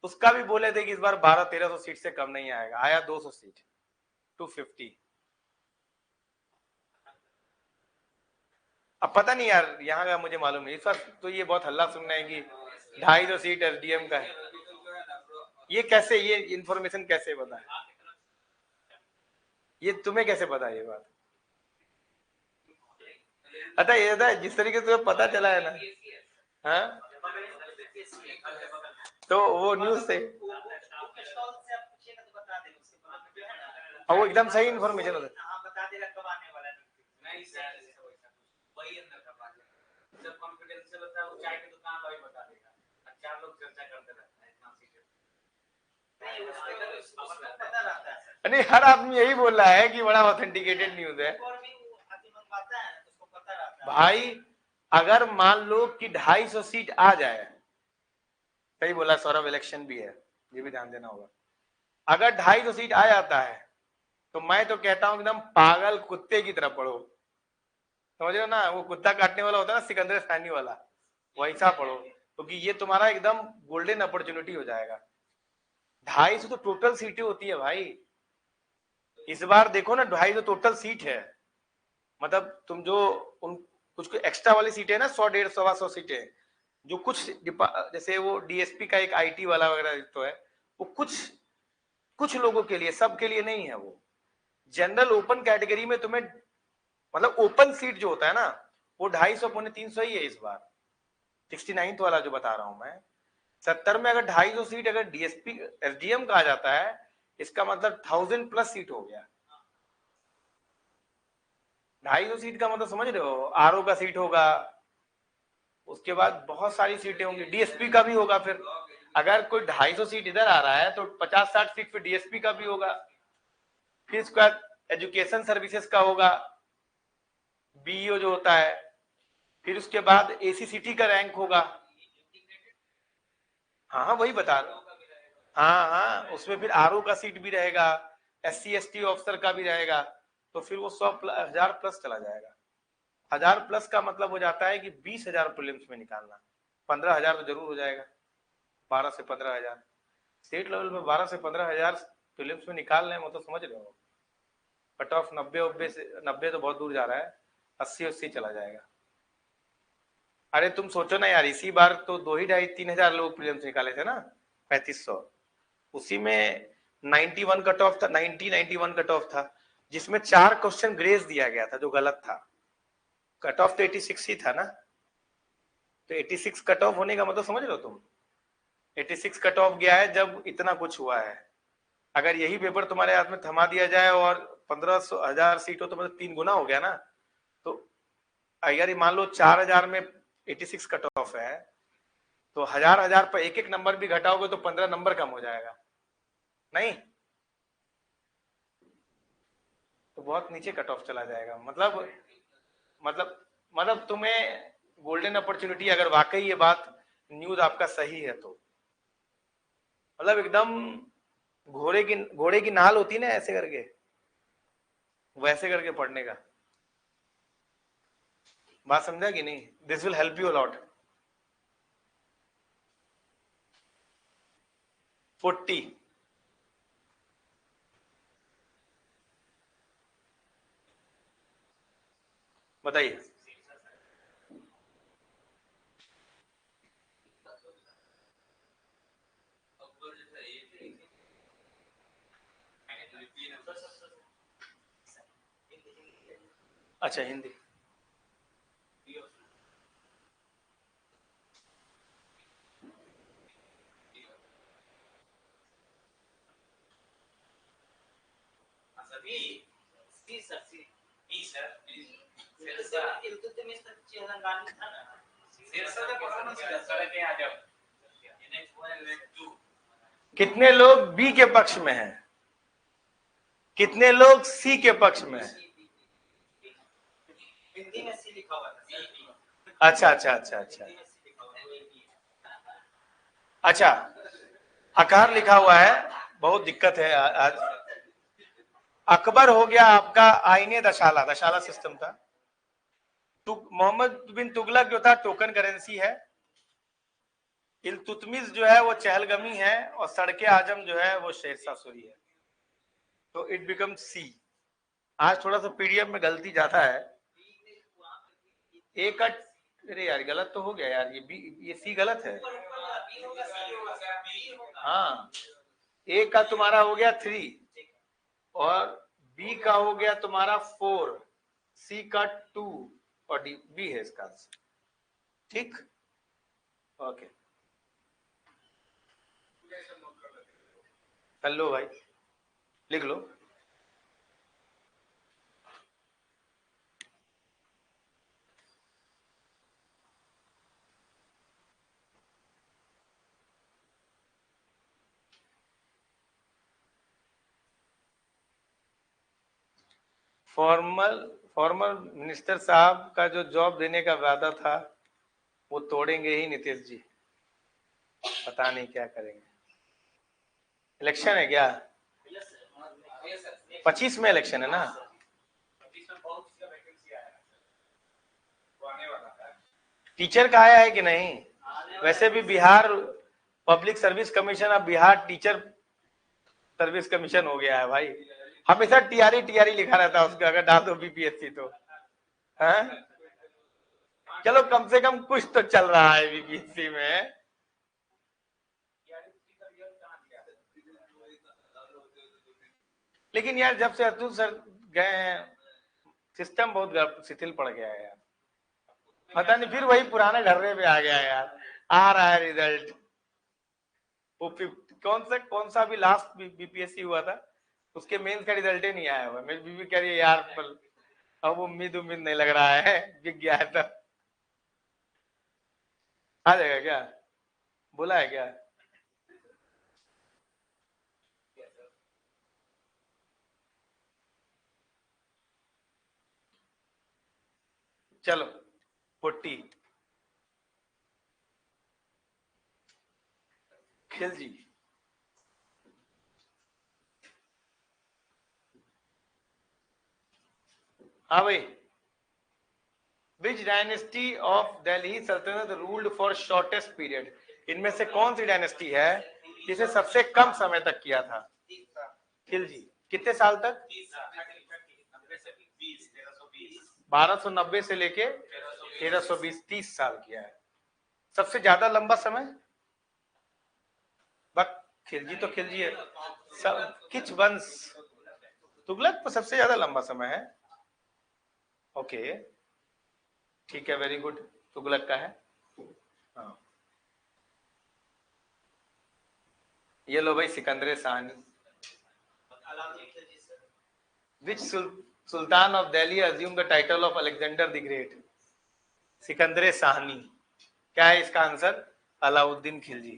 उसका भी बोले थे कि इस बार 1200-1300 सीट से कम नहीं आएगा, आया 200 सीट, 250। अब पता नहीं यार, यहाँ का मुझे मालूम नहीं, इस बार तो ये बहुत हल्ला सुनना है कि 250 सीट एसडीएम का है। ये कैसे, ये इंफॉर्मेशन कैसे पता है, ये तुम्हें कैसे पता है ये बात? अतः ये था जिस तरीके से पता चला है ना, हाँ तो वो न्यूज से, और वो एकदम सही इंफॉर्मेशन होता है। नहीं, हर आदमी यही बोल रहा है कि बड़ा ऑथेंटिकेटेड न्यूज है भाई। अगर मान लो कि 250 सीट आ जाए, सही बोला सौरभ, इलेक्शन भी है, ये भी ध्यान देना होगा। अगर 250 सीट आ जाता है तो मैं तो कहता हूं एकदम पागल कुत्ते की तरफ पढ़ो, समझ रहे हो ना, वो कुत्ता काटने वाला होता है ना सिकंदर स्थानी वाला, वैसा पढ़ो, क्योंकि ये तुम्हारा एकदम गोल्डन अपॉर्चुनिटी हो जाएगा। 250 तो टोटल सीटें होती है भाई, इस बार देखो ना 250 टोटल सीट है, मतलब तुम जो उन कुछ एक्स्ट्रा वाली सीटें ना 100, 150, 125 सीटें, जो कुछ जैसे वो डीएसपी का एक आईटी वाला वगैरह तो है, वो कुछ लोगों के लिए, सब के लिए नहीं है। वो जनरल ओपन कैटेगरी में तुम्हें, मतलब ओपन सीट जो होता है ना वो 250, 350 ही है इस बार। 69th वाला जो बता रहा हूं मैं, 70 में अगर 250 सीट अगर डीएसपी एसडीएम का आ जाता है, इसका मतलब 1000+ सीट हो गया। 250 सीट का मतलब समझ रहे हो, आरओ का सीट होगा, उसके बाद बहुत सारी सीटें होंगी, डीएसपी का भी होगा। फिर अगर कोई 250 सीट इधर आ रहा है तो 50-60 सीट फिर डीएसपी का भी होगा, फिर इसके बाद एजुकेशन सर्विसेज का होगा, बीईओ जो होता है, फिर उसके बाद एसीसीटी का रैंक होगा। हाँ वही बता रहा हूँ, हाँ उसमें फिर आरओ का सीट भी रहेगा, SC/ST ऑफिसर का भी रहेगा, तो फिर वो 100,000+ चला जाएगा। 1000+ का मतलब हो जाता है कि 20,000 प्रीलिम्स में निकालना, 15,000 तो जरूर हो जाएगा, 12 से 15,000 स्टेट लेवल में, 12 से 15,000 प्रीलिम्स में निकाल रहे हैं, तो समझ रहे हो। कट ऑफ 90 से 90 तो बहुत दूर जा रहा है, 80 चला जाएगा। अरे तुम सोचो ना यार, इसी बार तो 2,500-3,000 लोग प्रीलिम्स निकाले थे ना, 3500, उसी में 91 कट ऑफ था, 91 कट ऑफ था, जिसमें 4 क्वेश्चन ग्रेस दिया गया था जो गलत था। कट ऑफ तो 86 ही था ना, तो 86 कट ऑफ होने का मतलब समझ लो तुम, 86 कट ऑफ गया है जब इतना कुछ हुआ है। अगर यही पेपर तुम्हारे हाथ में थमा दिया जाए और 15,000 सीट हो तो मतलब 3 गुना हो गया ना। तो अगर ये मान लो 4,000 में 86 कट ऑफ है तो हजार पर एक एक नंबर भी घटाओगे तो 15 नंबर कम हो जाएगा नहीं, तो बहुत नीचे कट ऑफ चला जाएगा। मतलब तुम्हें गोल्डन अपॉर्चुनिटी, अगर वाकई ये बात न्यूज आपका सही है तो, मतलब एकदम घोड़े की नाल होती है ना ऐसे करके, वैसे करके पढ़ने का। बात समझा कि नहीं? This will help you a lot. 40 बताइए। अच्छा हिंदी, कितने लोग बी के पक्ष में हैं, कितने लोग सी के पक्ष में हैं? हिंदी में सी लिखा हुआ है। अच्छा अच्छा अच्छा अच्छा अच्छा, अकार लिखा हुआ है, बहुत दिक्कत है आज। अकबर हो गया आपका आईने दशाला, दशाला सिस्टम था। मोहम्मद बिन तुगलक जो था टोकन करेंसी है। इल्तुतमिश जो है वो चहलगमी है, और सड़के आजम जो है वो शेरशाह सूरी है। तो इट बिकम सी। आज थोड़ा सा पीडीएफ में गलती ज्यादा है। ए का, अरे यार गलत तो हो गया यार, ये सी गलत है। हाँ, ए का तुम्हारा हो गया 3 और बी का हो गया तुम्हारा 4, सी का 2 और डी बी है इसका आंसर। ठीक, ओके कर लो भाई, लिख लो। फॉर्मल मिनिस्टर साहब का जो जॉब देने का वादा था वो तोड़ेंगे ही नीतीश जी, पता नहीं क्या करेंगे। इलेक्शन है क्या? 25 में इलेक्शन है ना? टीचर का आया है कि नहीं? वैसे भी बिहार पब्लिक सर्विस कमीशन अब बिहार टीचर सर्विस कमीशन हो गया है भाई। हमेशा टीआरई लिखा रहता है उसका, अगर डाल दो बीपीएससी तो है? चलो कम से कम कुछ तो चल रहा है बीपीएससी में। लेकिन यार जब से अतुल सर गए हैं सिस्टम बहुत शिथिल पड़ गया है यार, पता नहीं फिर वही पुराने ढर्रे पे आ गया है यार। आ रहा है रिजल्ट, वो कौन सा भी लास्ट बीपीएससी हुआ था उसके मेंस का रिजल्ट ही नहीं आया हुआ। मेरी बीवी कह रही है यार पर अब उम्मीद नहीं लग रहा है, बिक गया है तब। आ जाएगा क्या? बोला है क्या? चलो 40 खिलजी। हाँ भाई, विच डायनेस्टी ऑफ दिल्ली सल्तनत रूल्ड फॉर शॉर्टेस्ट पीरियड? इनमें से कौन सी डायनेस्टी है जिसे सबसे कम समय तक किया था? खिलजी। कितने साल तक? 1290 से लेके 1320, 30 साल किया है। सबसे ज्यादा लंबा समय बक खिलजी तो खिलजी है। सब किच वंश, तुगलक तो सबसे ज्यादा लंबा समय है। ओके ठीक है, वेरी गुड, तुगलक का है। हाँ ये लो भाई Sikandar Sahni. Which Sultan of Delhi assumed the title of Alexander the Great? Sikandar Sahni. क्या है इसका answer? Alauddin Khilji.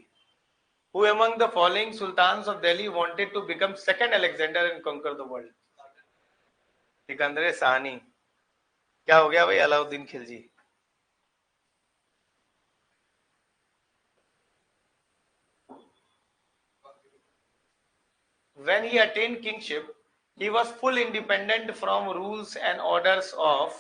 Who among the following sultans of Delhi wanted to become second Alexander and conquer the world? Sikandar Sahni. क्या हो गया भाई? Alauddin Khilji. When he attained kingship, he was full independent from rules and orders of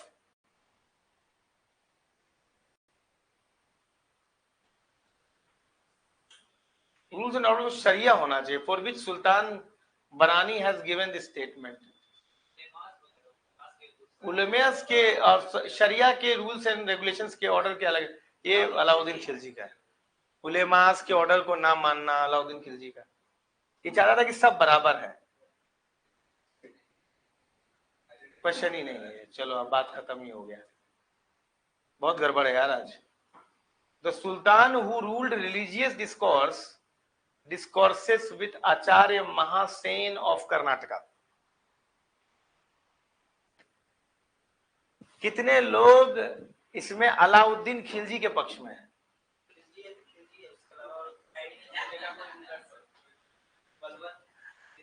rules and orders of Sharia होना चाहिए. For which Sultan Barani has given this statement? उलमास के और शरिया के रूल्स एंड रेगुलेशंस के ऑर्डर के अलग, ये अलाउद्दीन खिलजी का है. उलमास के ऑर्डर को ना मानना अलाउद्दीन खिलजी का. ये चाहता था कि सब बराबर है. क्वेश्चन ही नहीं है. चलो अब बात खत्म ही हो गया. बहुत गड़बड़ है यार आज. The Sultan who ruled religious discourses with Acharya Mahasen of Karnataka. कितने लोग इसमें अलाउद्दीन खिलजी के पक्ष में हैं?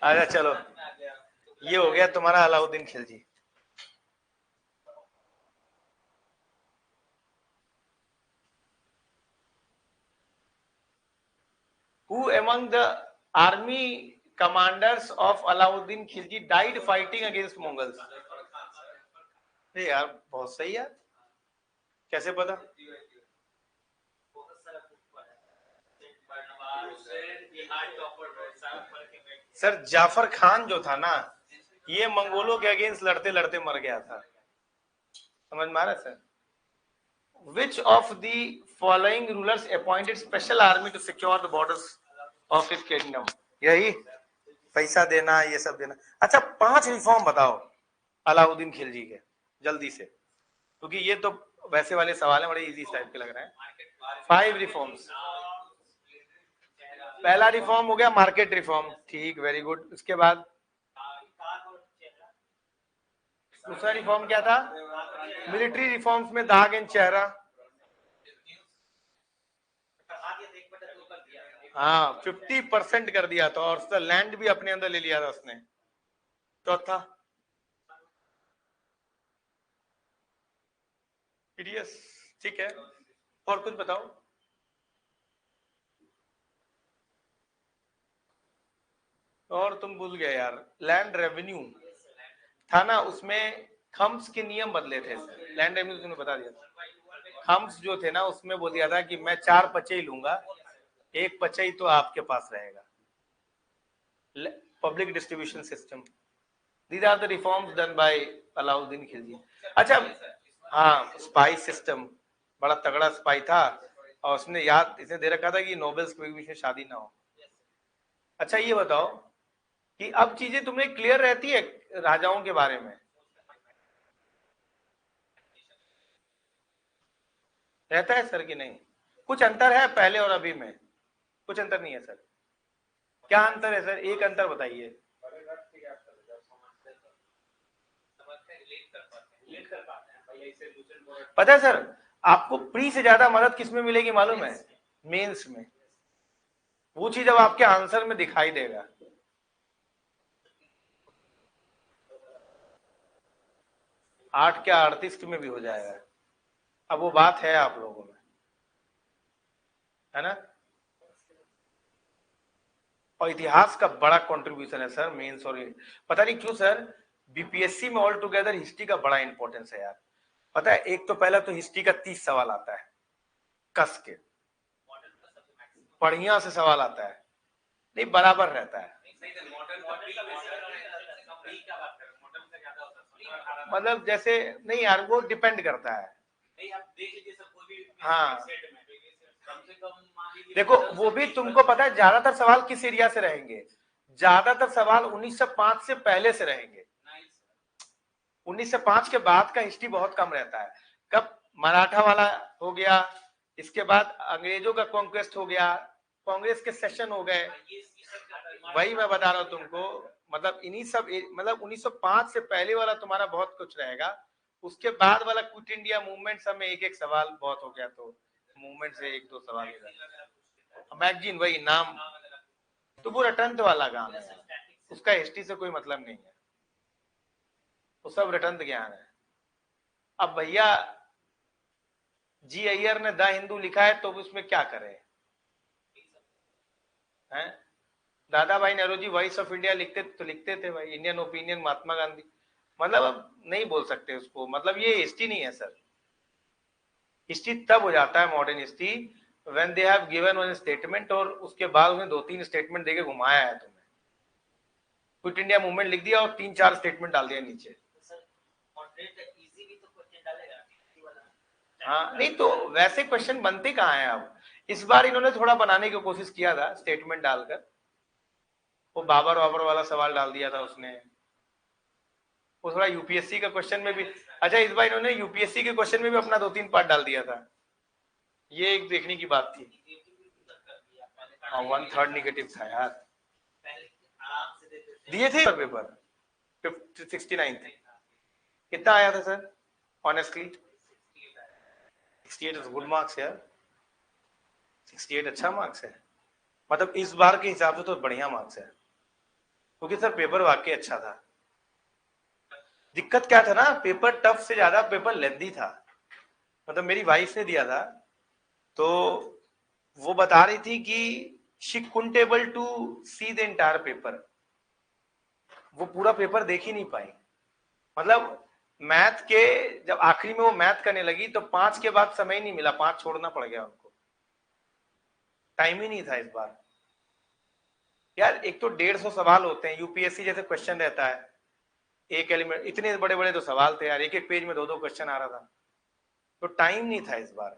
अच्छा चलो, ये हो गया तुम्हारा Alauddin Khilji. Who among the army commanders of Alauddin Khilji died fighting against Mongols? यार बहुत सही यार. कैसे पता? सर जाफर खान जो था ना, ये मंगोलों के अगेंस्ट लड़ते लड़ते मर गया था. समझ में आ रहा है sir? Which of the following rulers appointed special army to secure the borders of his kingdom? यही पैसा देना, ये सब देना. अच्छा 5 रिफॉर्म बताओ अलाउद्दीन खिलजी के जल्दी से, क्योंकि ये तो वैसे वाले सवाल हैं, बड़े इजी टाइप के लग रहे हैं. 5 रिफॉर्म्स. पहला रिफॉर्म हो गया मार्केट रिफॉर्म. ठीक, वेरी गुड. उसके बाद दूसरा रिफॉर्म क्या था? मिलिट्री रिफॉर्म्स में दाग एंड चेहरा. हाँ 50% कर दिया था, और उसका लैंड भी अपने अंदर ले लिया था उसने. चौथा पीडीएस. ठीक है, और कुछ बताओ. और तुम भूल गए यार. लैंड रेवेन्यू था ना, उसमें खम्स के नियम बदले थे. लैंड रेवेन्यू तुमने बता दिया था. खम्स जो थे ना, उसमें बोल दिया था कि मैं 4 पचई लूंगा, 1 पचई तो आपके पास रहेगा. Public distribution system. These are the reforms done by Alauddin Khilji. अच्छा हाँ, स्पाई सिस्टम. बड़ा तगड़ा स्पाई था, और उसने याद इसे दे रखा था कि नोबेल्स के बीच में शादी ना हो. अच्छा ये बताओ कि अब चीजें तुम्हें क्लियर रहती है राजाओं के बारे में? रहता है सर कि नहीं? कुछ अंतर है पहले और अभी में? कुछ अंतर नहीं है सर. क्या अंतर है सर? एक अंतर बताइए. पता है सर, आपको प्री से ज्यादा मदद किसमें मिलेगी मालूम है? मेंस में. वो चीज अब आपके आंसर में दिखाई देगा. आठ क्या 38 में भी हो जाएगा. अब वो बात है आप लोगों में, है ना? और इतिहास का बड़ा कंट्रीब्यूशन है सर मेंस. और पता नहीं क्यों सर, बीपीएससी में ऑल टुगेदर हिस्ट्री का बड़ा इंपॉर्टेंस है यार. पता है, एक तो पहला तो हिस्ट्री का 30 सवाल आता है कस के, बढ़िया से सवाल आता है. नहीं बराबर रहता है. मतलब जैसे नहीं यार, वो डिपेंड करता है. हाँ देखो, वो भी तुमको पता है ज्यादातर सवाल किस एरिया से रहेंगे? ज्यादातर सवाल 1905 से पहले से रहेंगे. 1905 के बाद का हिस्ट्री बहुत कम रहता है. कब मराठा वाला हो गया, इसके बाद अंग्रेजों का कॉन्क्वेस्ट हो गया, कांग्रेस के सेशन हो गए, वही मैं बता रहा हूँ तुमको, मतलब इन्हीं सब, मतलब 1905 से पहले वाला तुम्हारा बहुत कुछ रहेगा, उसके बाद वाला क्विट इंडिया मूवमेंट सब में एक एक सवाल बहुत हो गया, तो मूवमेंट से एक दो सवाल मैगजीन वही नाम, तो वो रटंत वाला काम है, उसका हिस्ट्री से कोई मतलब नहीं है, वो सब रटंत ज्ञान है। अब भैया जी अय्यर ने द हिंदू लिखा है तो उसमें क्या करें हैं? दादा भाई नौरोजी वॉइस ऑफ इंडिया लिखते तो लिखते थे भाई, इंडियन ओपिनियन महात्मा गांधी, मतलब अब नहीं बोल सकते उसको, मतलब ये हिस्ट्री नहीं है सर। हिस्ट्री तब हो जाता है modern history when they have given one statement और उसके बाद उन्हें दो तीन स्टेटमेंट देके घुमाया है तुम्हें। क्विट इंडिया मूवमेंट लिख दिया और तीन चार स्टेटमेंट डाल दिया नीचे। हाँ नहीं तो वैसे क्वेश्चन बनते कहाँ हैं अब, इस बार इन्होंने थोड़ा बनाने की कोशिश किया था स्टेटमेंट डालकर, वो बाबर वाबर वाला सवाल डाल दिया था उसने, वो थोड़ा यूपीएससी का क्वेश्चन में भी, अच्छा इस बार इन्होंने यूपीएससी के क्वेश्चन में भी अपना दो तीन पार्ट डाल दिया था, ये एक देखने की बात थी। हाँ 1/3 निगेटिव था यार, दिए थे पेपर 69 कितना आया था सर ऑनेस्टली? 68 गुड मार्क्स यार, 68 अच्छा मार्क्स है, मतलब इस बार के हिसाब से तो बढ़िया मार्क्स है, क्योंकि सर पेपर वाकई अच्छा था। दिक्कत क्या था ना, पेपर टफ से ज्यादा पेपर लेंदी था, मतलब मेरी वाइफ ने दिया था तो वो बता रही थी कि she couldn't able to see the entire paper, वो पूरा पेपर देख ही नहीं पाई, मतलब मैथ के जब आखिरी में वो मैथ करने लगी तो 5 के बाद समय ही नहीं मिला, 5 छोड़ना पड़ गया उनको, टाइम ही नहीं था इस बार यार। एक तो 150 सवाल होते हैं, यूपीएससी जैसे क्वेश्चन रहता है, एक एलिमेंट, इतने बड़े बड़े तो सवाल थे यार, एक एक पेज में दो दो क्वेश्चन आ रहा था, तो टाइम नहीं था इस बार,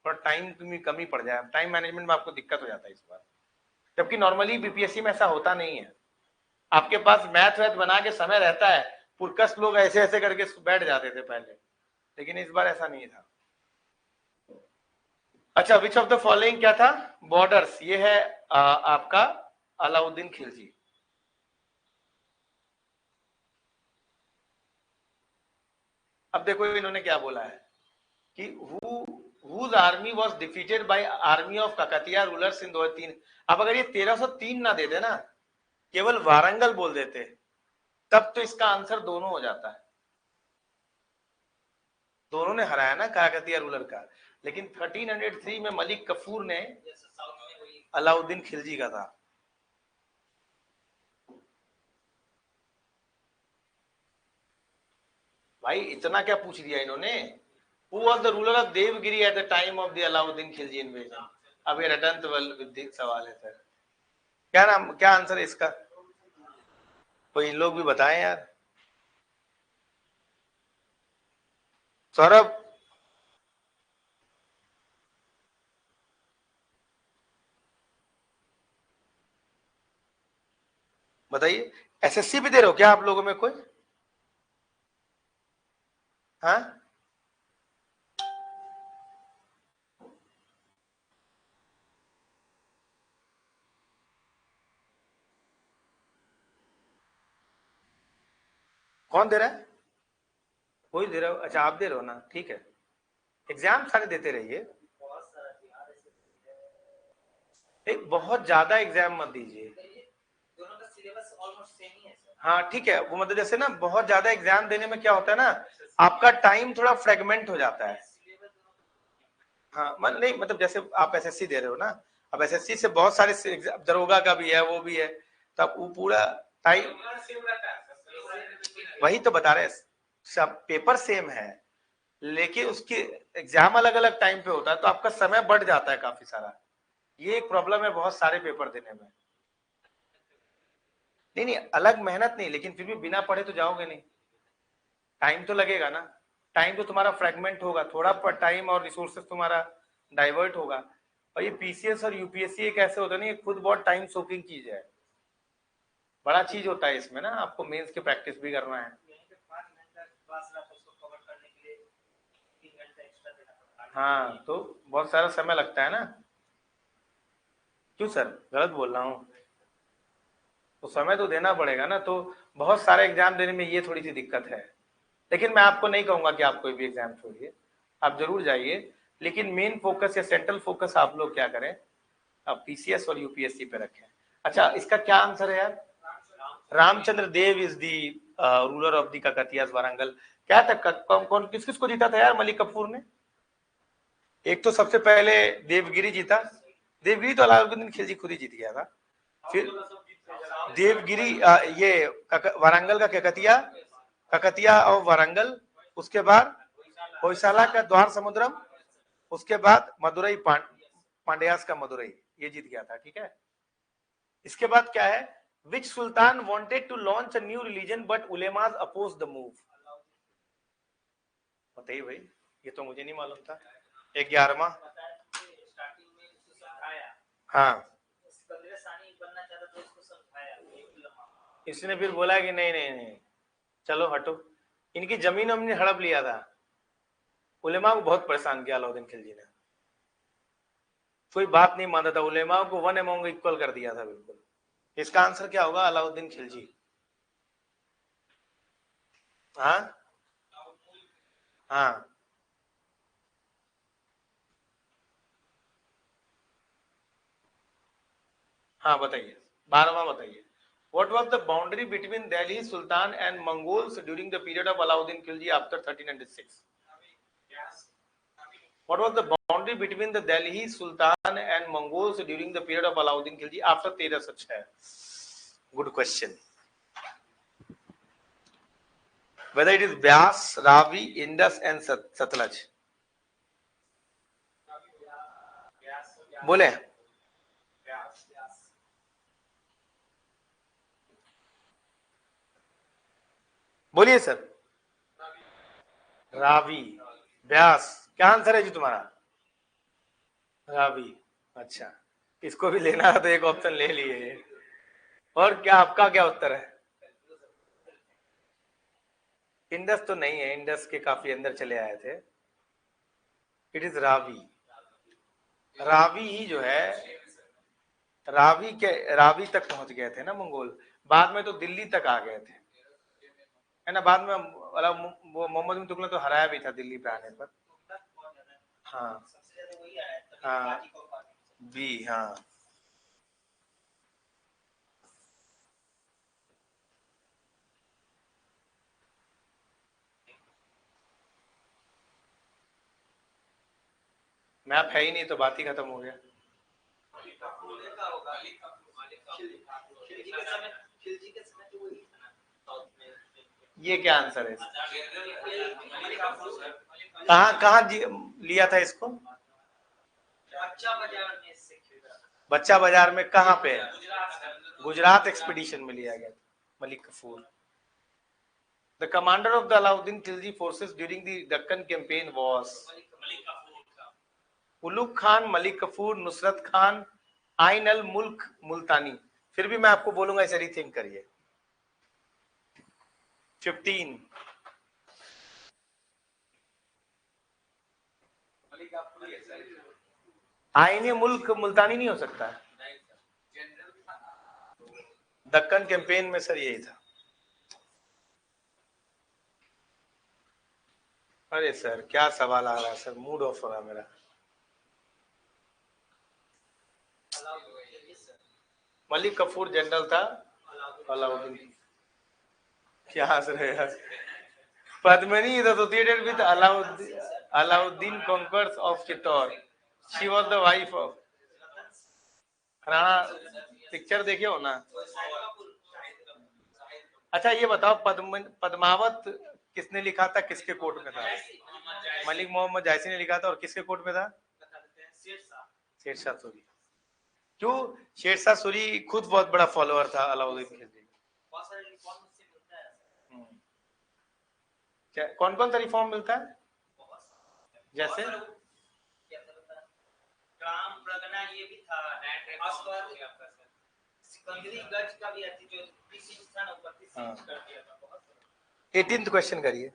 थोड़ा टाइम की कमी पड़ जाए, टाइम मैनेजमेंट में आपको दिक्कत हो जाता है इस बार, जबकि नॉर्मली बीपीएससी में ऐसा होता नहीं है, आपके पास मैथ वैथ बना के समय रहता है, पुरकस लोग ऐसे ऐसे करके बैठ जाते थे पहले, लेकिन इस बार ऐसा नहीं था। अच्छा विच ऑफ द फॉलोइंग क्या था, बॉर्डर्स, ये है आपका अलाउद्दीन खिलजी। अब देखो इन्होंने क्या बोला है कि whose army was defeated by army of kakatiya rulers in 2003। अब अगर ये 1303 ना देते ना, केवल वारंगल बोल देते, तब तो इसका आंसर दोनों हो जाता है, दोनों ने हराया ना काकतिया रूलर का, लेकिन 1303 में मलिक कफूर ने अलाउद्दीन खिलजी का था। भाई इतना क्या पूछ लिया इन्होंने, Who was the ruler of Devgiri at the time of the Alauddin Khilji invasion? अब ये रटंत विद्धिक सवाल है सर, क्या नाम, क्या आंसर है इसका, कोई लोग भी बताएं यार। सौरभ बताइए, एसएससी भी दे रहे हो क्या आप लोगों में कोई? हाँ कौन दे रहा है? कोई दे रहा हो, अच्छा आप दे रहे हो ना, ठीक है, एग्जाम सारे देते रहिए, एक बहुत ज्यादा एग्जाम मत दीजिए। हाँ ठीक है, वो मतलब जैसे ना बहुत ज्यादा एग्जाम देने में क्या होता है ना, आपका टाइम थोड़ा फ्रेगमेंट हो जाता है। हाँ मतलब नहीं, मतलब जैसे आप एसएससी दे रहे हो ना, अब एसएससी से बहुत सारे दरोगा का भी है, वो भी है, तो आप वो पूरा टाइम, वही तो बता रहे, सब पेपर सेम है लेकिन उसकी एग्जाम अलग अलग टाइम पे होता है, तो आपका समय बढ़ जाता है काफी सारा, ये एक प्रॉब्लम है बहुत सारे पेपर देने में। नहीं नहीं अलग मेहनत नहीं, लेकिन फिर भी बिना पढ़े तो जाओगे नहीं, टाइम तो लगेगा ना, टाइम तो तुम्हारा फ्रेगमेंट होगा, थोड़ा टाइम और रिसोर्सेज तुम्हारा डाइवर्ट होगा, और ये पीसीएस और यूपीएससी एक ऐसे होता है ना, ये खुद बहुत टाइम सोकिंग चीज है, बड़ा चीज होता है इसमें ना, आपको मेंस की प्रैक्टिस भी करना है। हाँ तो बहुत सारा समय लगता है ना, क्यों सर, गलत बोल रहा हूँ? तो समय तो देना पड़ेगा ना, तो बहुत सारे एग्जाम देने में ये थोड़ी सी दिक्कत है। लेकिन मैं आपको नहीं कहूंगा कि आप कोई भी एग्जाम छोड़िए, आप जरूर जाइए, लेकिन मेन फोकस या सेंट्रल फोकस आप लोग क्या करें, आप पीसीएस और यूपीएससी पे रखें। अच्छा, इसका क्या आंसर है यार? Ramchandra Dev is the ruler of the Kakatiyas Warangal. क्या था, कौन कौन किस किस को जीता था यार मलिक कफूर ने? एक तो सबसे पहले देवगिरी जीता, देवगिरी तो अलाउद्दीन खिलजी खुद ही जीत गया था। फिर देवगिरी ये वारंगल का ककतिया और वारंगल, उसके बाद होयसाला का द्वार समुद्रम, उसके बाद मदुरई पांड्यास का मदुरई, ये जीत गया था, ठीक है। इसके बाद क्या है, which sultan wanted to launch a new religion but उलेमास अपोज द मूव? बताइए भाई, ये तो मुझे नहीं मालूम था। 11वां, हाँ, इसने फिर बोला कि नहीं नहीं नहीं, चलो हटो। इनकी जमीन हमने हड़प लिया था, उलेमा को बहुत परेशान किया अलाउद्दीन खिलजी ने, कोई बात नहीं मानता था, उलेमा को वन अमंग इक्वल कर दिया था बिल्कुल। इसका आंसर क्या होगा? अलाउद्दीन खिलजी। हाँ हाँ हाँ, बताइए, 12वां बताइए। What was the boundary between Delhi Sultan and Mongols during the period of Alauddin Khilji after 1396? What was the boundary between the Delhi Sultan and Mongols during the period of Alauddin Khilji after 1306? Good question. Whether it is Byas, Ravi, Indus and Satluj. बोले, बोलिए सर। रावी, व्यास, क्या आंसर है जी तुम्हारा? रावी, अच्छा, इसको भी लेना है तो एक ऑप्शन ले लिए। और क्या आपका क्या उत्तर है? इंडस तो नहीं है, इंडस के काफी अंदर चले आए थे। It is Ravi. रावी ही जो है, रावी तक पहुंच गए थे ना मंगोल, बाद में तो दिल्ली तक आ गए थे, है ना। बाद में वो मोहम्मद बिन तुगलक तो हराया भी था दिल्ली पे आने पर। हाँ हाँ, बी, हाँ। मैप है ही नहीं तो बात ही खत्म हो गया। ये क्या आंसर है? कहाँ कहाँ लिया था इसको? बच्चा बाजार में कहाँ पे? गुजरात एक्सपीडिशन में लिया गया था, Malik Kafur. The commander of the Alauddin Khilji forces during the Deccan campaign was Ulugh Khan, Malik Kafur, Nusrat Khan, आइन अल मुल्क मुल्तानी। फिर भी मैं आपको बोलूंगा इसे रीथिंक करिए। 15, आइन मुल्क मुल्तानी नहीं हो सकता। दक्कन कैंपेन में सर यही था। अरे सर क्या सवाल आ रहा है सर, मूड ऑफ हो रहा मेरा। मलिक कफूर जनरल था, अलाउद्दीन क्या हंस रहे हैं? Padmini is associated with Alauddin conquerors of Chittor. She was the wife of Rana. Picture देखे हो ना? अच्छा ये बताओ, पद्मावत किसने लिखा था, किसके कोर्ट में था? मलिक मोहम्मद जायसी ने लिखा था, और किसके कोर्ट में था? शेरशाह सूरी। क्यों? शेरशाह सूरी खुद बहुत बड़ा फॉलोअर था अलाउद्दीन खिलजी। कौन कौन सा रिफॉर्म मिलता है? जैसे ग्राम प्रगना, ये भी था, सिकंदरी गज का भी जो 30 इंच था ना, 32 इंच कर दिया था। 18th क्वेश्चन करिए।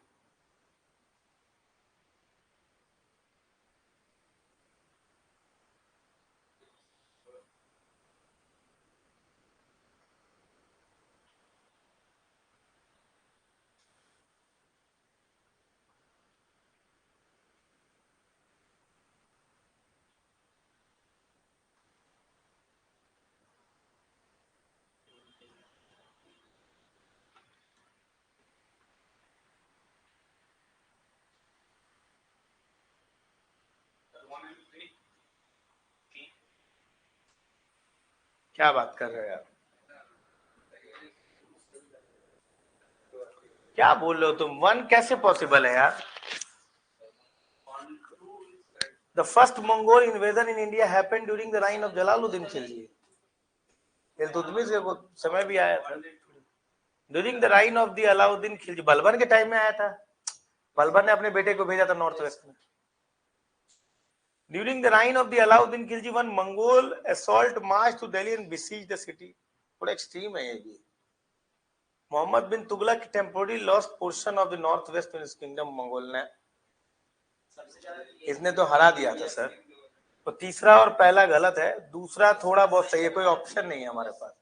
क्या बात कर रहे हो यार, क्या बोल रहे हो तुम? 1 कैसे पॉसिबल है यार? The first Mongol invasion in India happened during the reign of Jalaluddin Khilji. Iltutmish के समय भी आया था। During the reign of the Alauddin Khilji, Balban के टाइम में आया था। बलबन ने अपने बेटे को भेजा था नॉर्थ वेस्ट में। During the reign of the Alauddin Khilji one Mongol assault march to Delhi and besieges the city. थोड़ा एक्सट्रीम है ये भी। Mohammad bin Tughlaq temporary lost portion of the north west in his kingdom. Mongol ने, इसने तो हरा दिया था सर। तो तीसरा और पहला गलत है, दूसरा थोड़ा बहुत सही है, कोई ऑप्शन नहीं है हमारे पास।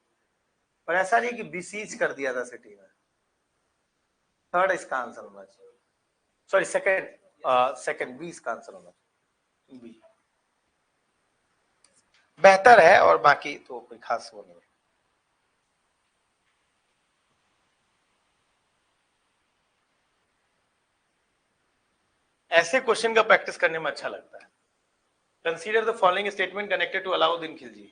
पर ऐसा नहीं कि बिसीज कर दिया था सिटी में। थर्ड इसका आंसर होना चाहिए, सॉरी सेकंड बी इसका आंसर होना चाहिए। बी बेहतर है और बाकी तो कोई खास वो नहीं है। ऐसे क्वेश्चन का प्रैक्टिस करने में अच्छा लगता है। Consider the following statement connected to Alauddin Khilji.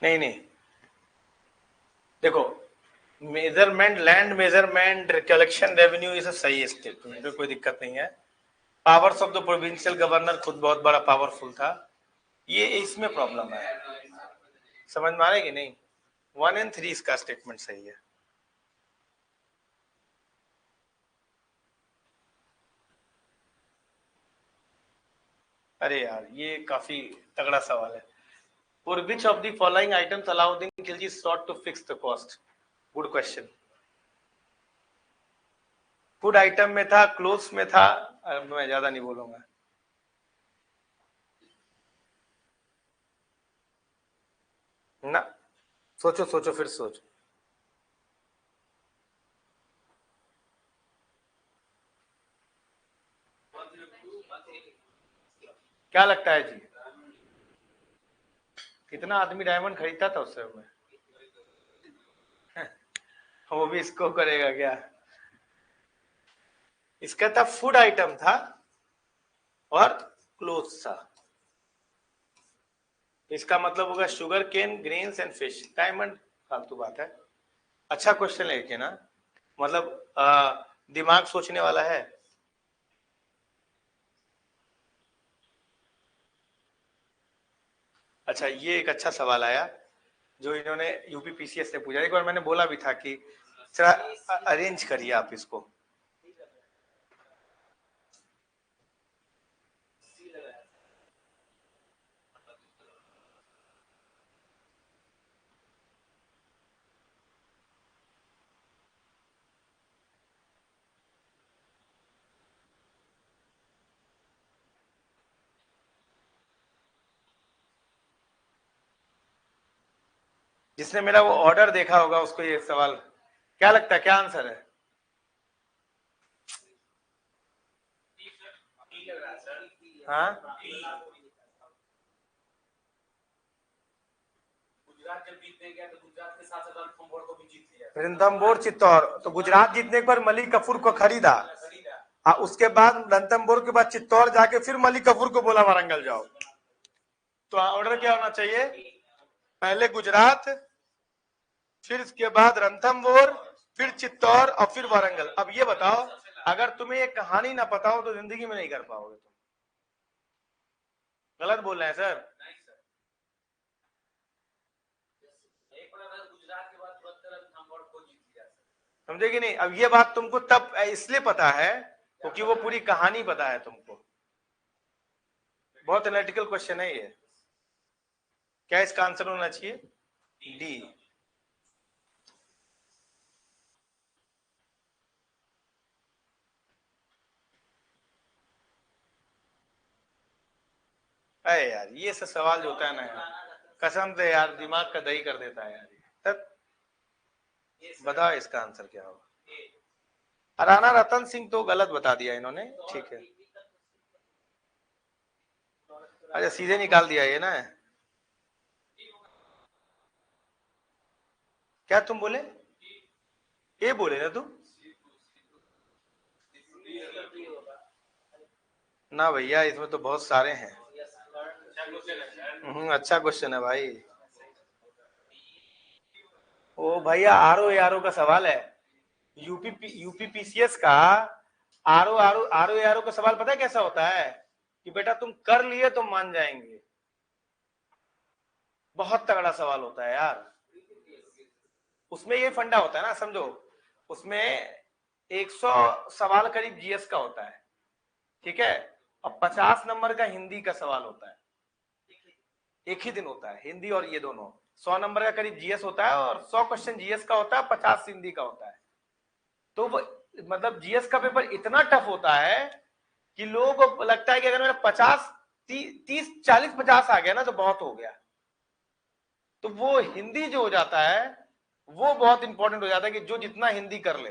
नहीं नहीं, देखो, measurement, land measurement, collection revenue, ये सब सही है स्टेटमेंट, कोई दिक्कत नहीं है। Powers of the provincial governor, खुद बहुत बड़ा पावरफुल था, ये इसमें प्रॉब्लम है। समझ में आ रहा है कि नहीं? 1 और 3 इसका स्टेटमेंट सही है। अरे यार ये काफी तगड़ा सवाल है। For which of the following items Alauddin Khilji sought to fix the cost? Good question. Food item में था, क्लोथ्स में था, मैं ज्यादा नहीं बोलूंगा। ना, सोचो सोचो फिर सोचो। क्या लगता है जी? कितना आदमी डायमंड खरीदता था उस समय में? वो भी इसको करेगा क्या? इसका था फूड आइटम था और क्लोथ्स था। इसका मतलब होगा sugar cane, grains and fish. Diamond फालतू बात है। अच्छा क्वेश्चन लेके ना, मतलब दिमाग सोचने वाला है। अच्छा, ये एक अच्छा सवाल आया जो इन्होंने यूपीपीसीएस से पूछा। एक बार मैंने बोला भी था कि अरेंज करिए आप इसको। जिसने मेरा वो ऑर्डर देखा होगा उसको ये सवाल क्या लगता है, क्या आंसर है? हाँ, गुजरात जब जीतने गया तो गुजरात के साथ रणथंभौर को भी जीत लिया। रणथंभौर, चित्तौड़। तो गुजरात जीतने के बाद मलिक कफूर को खरीदा, उसके बाद रणथंभौर के बाद चित्तौड़ जाके फिर मलिक कफूर को बोला वारंगल जाओ। तो ऑर्डर क्या होना चाहिए? पहले गुजरात, फिर इसके बाद रणथंभौर, फिर चित्तौड़ और फिर वारंगल। अब ये बताओ, अगर तुम्हें ये कहानी ना पता हो तो जिंदगी में नहीं कर पाओगे तुम। गलत बोल रहे हैं सर? समझे कि नहीं? अब ये बात तुमको तब इसलिए पता है क्योंकि वो पूरी कहानी पता है तुमको। बहुत एनालिटिकल क्वेश्चन है ये। क्या इसका आंसर होना चाहिए? डी। अरे यार ये सब सवाल जो होता है ना यार, कसम से यार दिमाग का दही कर देता है यार। तब बताओ इसका आंसर क्या होगा। राणा रतन सिंह तो गलत बता दिया इन्होंने, ठीक है। अच्छा सीधे निकाल दिया ये ना। क्या तुम बोले? ये बोले ना तुम? ना भैया इसमें तो बहुत सारे हैं। अच्छा क्वेश्चन है भाई। ओ भैया आर ओ का सवाल है। यूपीपीसीएस का आर ओ का सवाल पता है कैसा होता है कि बेटा तुम कर लिए तो मान जाएंगे। बहुत तगड़ा सवाल होता है यार। उसमें ये फंडा होता है ना, समझो उसमें 100 सवाल करीब जीएस का होता है, ठीक है, और 50 नंबर का हिंदी का सवाल होता है। एक ही दिन होता है हिंदी और ये दोनों। 100 नंबर का करीब जीएस होता है और 100 क्वेश्चन जीएस का होता है, 50 हिंदी का होता है। तो वो मतलब जीएस का पेपर इतना टफ होता है कि लोगों को लगता है कि अगर मेरा 50 30 40 50 आ गया ना तो बहुत हो गया। तो वो हिंदी जो हो जाता है वो बहुत इंपॉर्टेंट हो जाता है कि जो जितना हिंदी कर ले।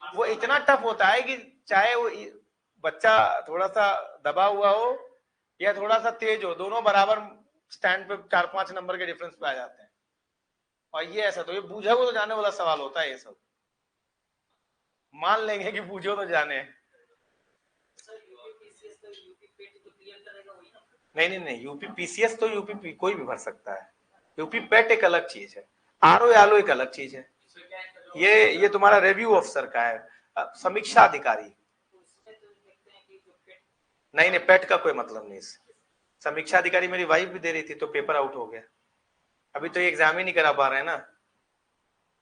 वो इतना टफ होता है कि चाहे वो बच्चा थोड़ा सा दबा हुआ हो या थोड़ा सा तेज हो, दोनों बराबर स्टैंड पे 4-5 नंबर के डिफरेंस पे आ जाते हैं। और ये ऐसा तो ये बूझा को तो जाने वाला सवाल होता है। ये सब मान लेंगे कि बूझो तो जाने। नहीं नहीं नहीं, यूपी पीसीएस तो यूपी कोई भी भर सकता है। यूपी पेट एक अलग चीज है, आरओ एक अलग चीज है। ये तुम्हारा रिव्यू अफसर का है, समीक्षा अधिकारी। नहीं नहीं, पेट का कोई मतलब नहीं। समीक्षा अधिकारी मेरी वाइफ भी दे रही थी तो पेपर आउट हो गया। अभी तो ये एग्जाम ही नहीं करा पा रहे हैं ना,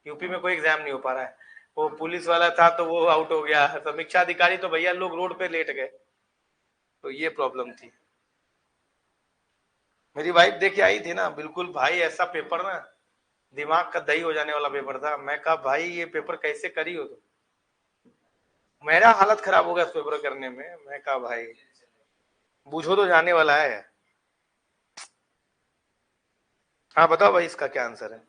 यूपी में कोई एग्जाम नहीं हो पा रहा है। वो पुलिस वाला था तो वो आउट हो गया, समीक्षा अधिकारी तो भैया लोग रोड पे लेट गए, तो ये प्रॉब्लम थी। मेरी वाइफ देख के आई थी ना, बिल्कुल भाई ऐसा पेपर ना दिमाग का दही हो जाने वाला पेपर था। मैं कहा भाई ये पेपर कैसे करी हो तुम? मेरा हालत खराब हो गया इस पेपर करने में। मैं कहा भाई बूझो तो जाने वाला है। हाँ बताओ भाई इसका क्या आंसर है?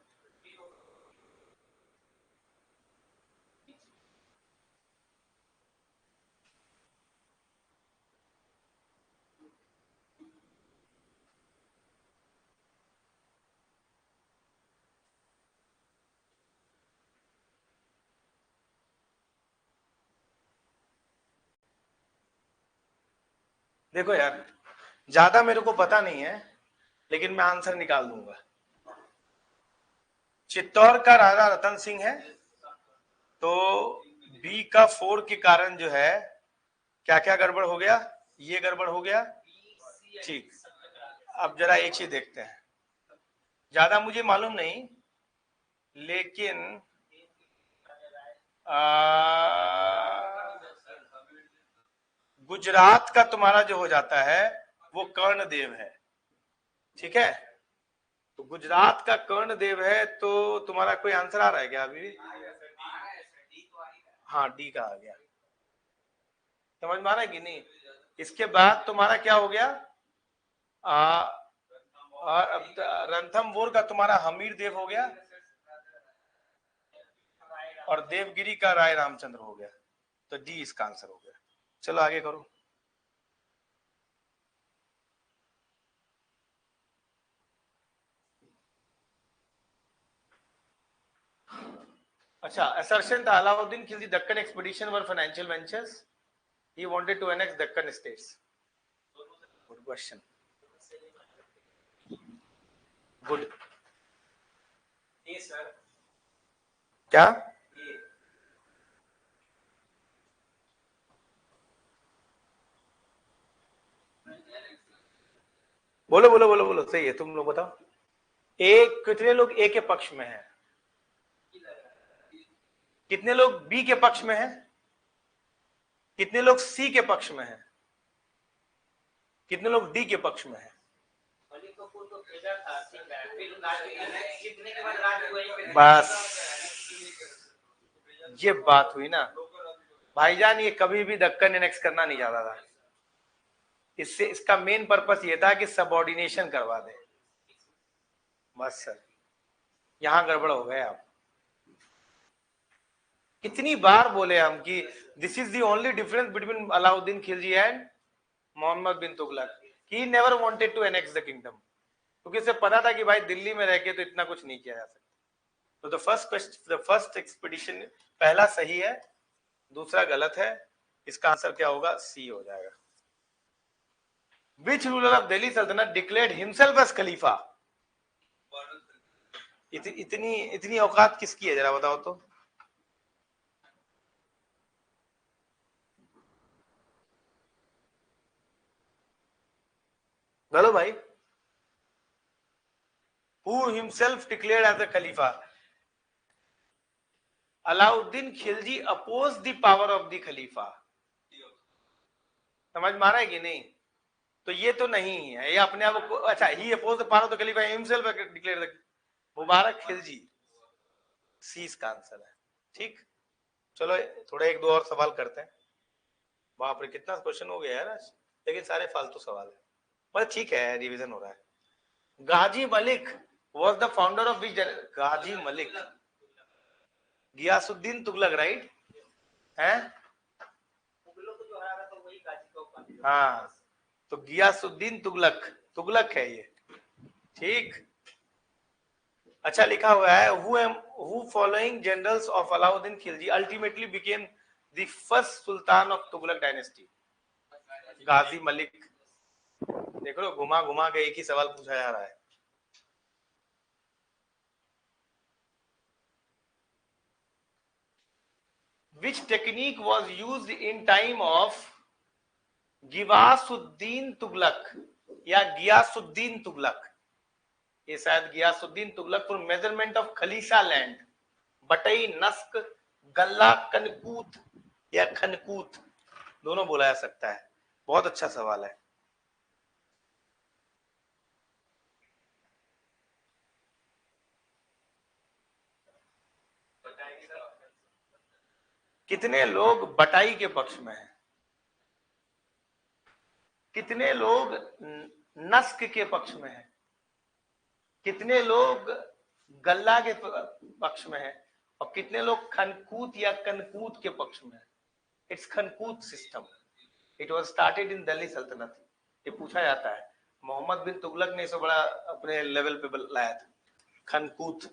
देखो यार ज्यादा मेरे को पता नहीं है लेकिन मैं आंसर निकाल दूंगा। चित्तौड़ का राजा रतन सिंह है, तो बी का 4 के कारण जो है क्या क्या गड़बड़ हो गया, ये गड़बड़ हो गया। ठीक, अब जरा एक चीज देखते हैं, ज्यादा मुझे मालूम नहीं लेकिन गुजरात का तुम्हारा जो हो जाता है वो कर्णदेव है, ठीक है। तो गुजरात का कर्णदेव है तो तुम्हारा कोई आंसर आ रहा है क्या अभी भी? हाँ डी का आ गया, समझ में आ रहा है कि नहीं। इसके बाद तुम्हारा क्या हो गया, रणथंभोर का तुम्हारा हमीर देव हो गया और देवगिरी का राय रामचंद्र हो गया। तो डी इसका आंसर हो गया। चलो आगे करो। अच्छा, assertion that Alauddin killed the Deccan expedition were financial ventures. He wanted to annex Deccan states. Good question. Good. Yes, sir. क्या? बोलो बोलो बोलो बोलो, सही है, तुम लोग बताओ। एक कितने लोग ए के पक्ष में हैं? कितने लोग बी के पक्ष में हैं? कितने लोग सी के पक्ष में हैं? कितने लोग डी के पक्ष में है? बस ये बात हुई ना भाईजान, ये कभी भी दक्कन एनेक्स करना नहीं चाहता था। इससे इसका मेन पर्पस ये था कि सबऑर्डिनेशन करवा दे। बस सर, यहां गड़बड़ हो गए आप। कितनी बार बोले हम कि this is the only difference between Alauddin Khilji and Mohammad bin Tughlaq, he never wanted to annex the kingdom, क्योंकि उसे पता था कि भाई दिल्ली में रह के तो इतना कुछ नहीं किया जा सकता। तो द फर्स्ट एक्सपीडिशन पहला सही है, दूसरा गलत है। इसका आंसर क्या होगा? सी हो जाएगा। Which ruler of Delhi Sultanate declared himself as खलीफा? इतनी औकात किसकी है जरा बताओ तो। बोलो भाई। Who himself declared as a Khalifa? Alauddin Khilji opposed the power of the खलीफा। समझ में आ रहा है कि नहीं? तो ये तो नहीं है, ये अपने आप को अच्छा ही oppose the power of the खलीफा himself declare the Mubarak Khilji. C इसका आंसर है। ठीक, चलो थोड़ा एक दो और सवाल करते हैं। बाप रे कितना क्वेश्चन हो गया यार आज, लेकिन सारे फालतू सवाल है, पर ठीक है रिवीजन हो रहा है। Ghazi Malik was the founder of which? Ghazi Malik, Ghiyasuddin Tughlaq, right है? हाँ, तो गियासुद्दीन तुगलक, तुगलक है ये। ठीक, अच्छा लिखा हुआ है who following generals of Alauddin Khilji ultimately became the first sultan of Tughlaq dynasty? गाजी मलिक। देख लो घुमा घुमा के एक ही सवाल पूछा जा रहा है। Which technique was used in time of Ghiyasuddin Tughlaq या गियासुद्दीन तुगलक? ये शायद Ghiyasuddin Tughlaq for measurement of खलीसा लैंड, बटई, नस्क, गल्ला, कनकूत या खनकूत, दोनों बोला जा सकता है। बहुत अच्छा सवाल है। कितने लोग बटाई के पक्ष में हैं? कितने लोग नस्क के पक्ष में हैं? कितने लोग गल्ला के पक्ष में हैं? और कितने लोग खनकूत या कनकूत के पक्ष में हैं? इट्स खनकूत system. It was started in Delhi सल्तनत। ये पूछा जाता है, मोहम्मद बिन तुगलक ने इसे बड़ा अपने लेवल पे लाया था, खनकूत।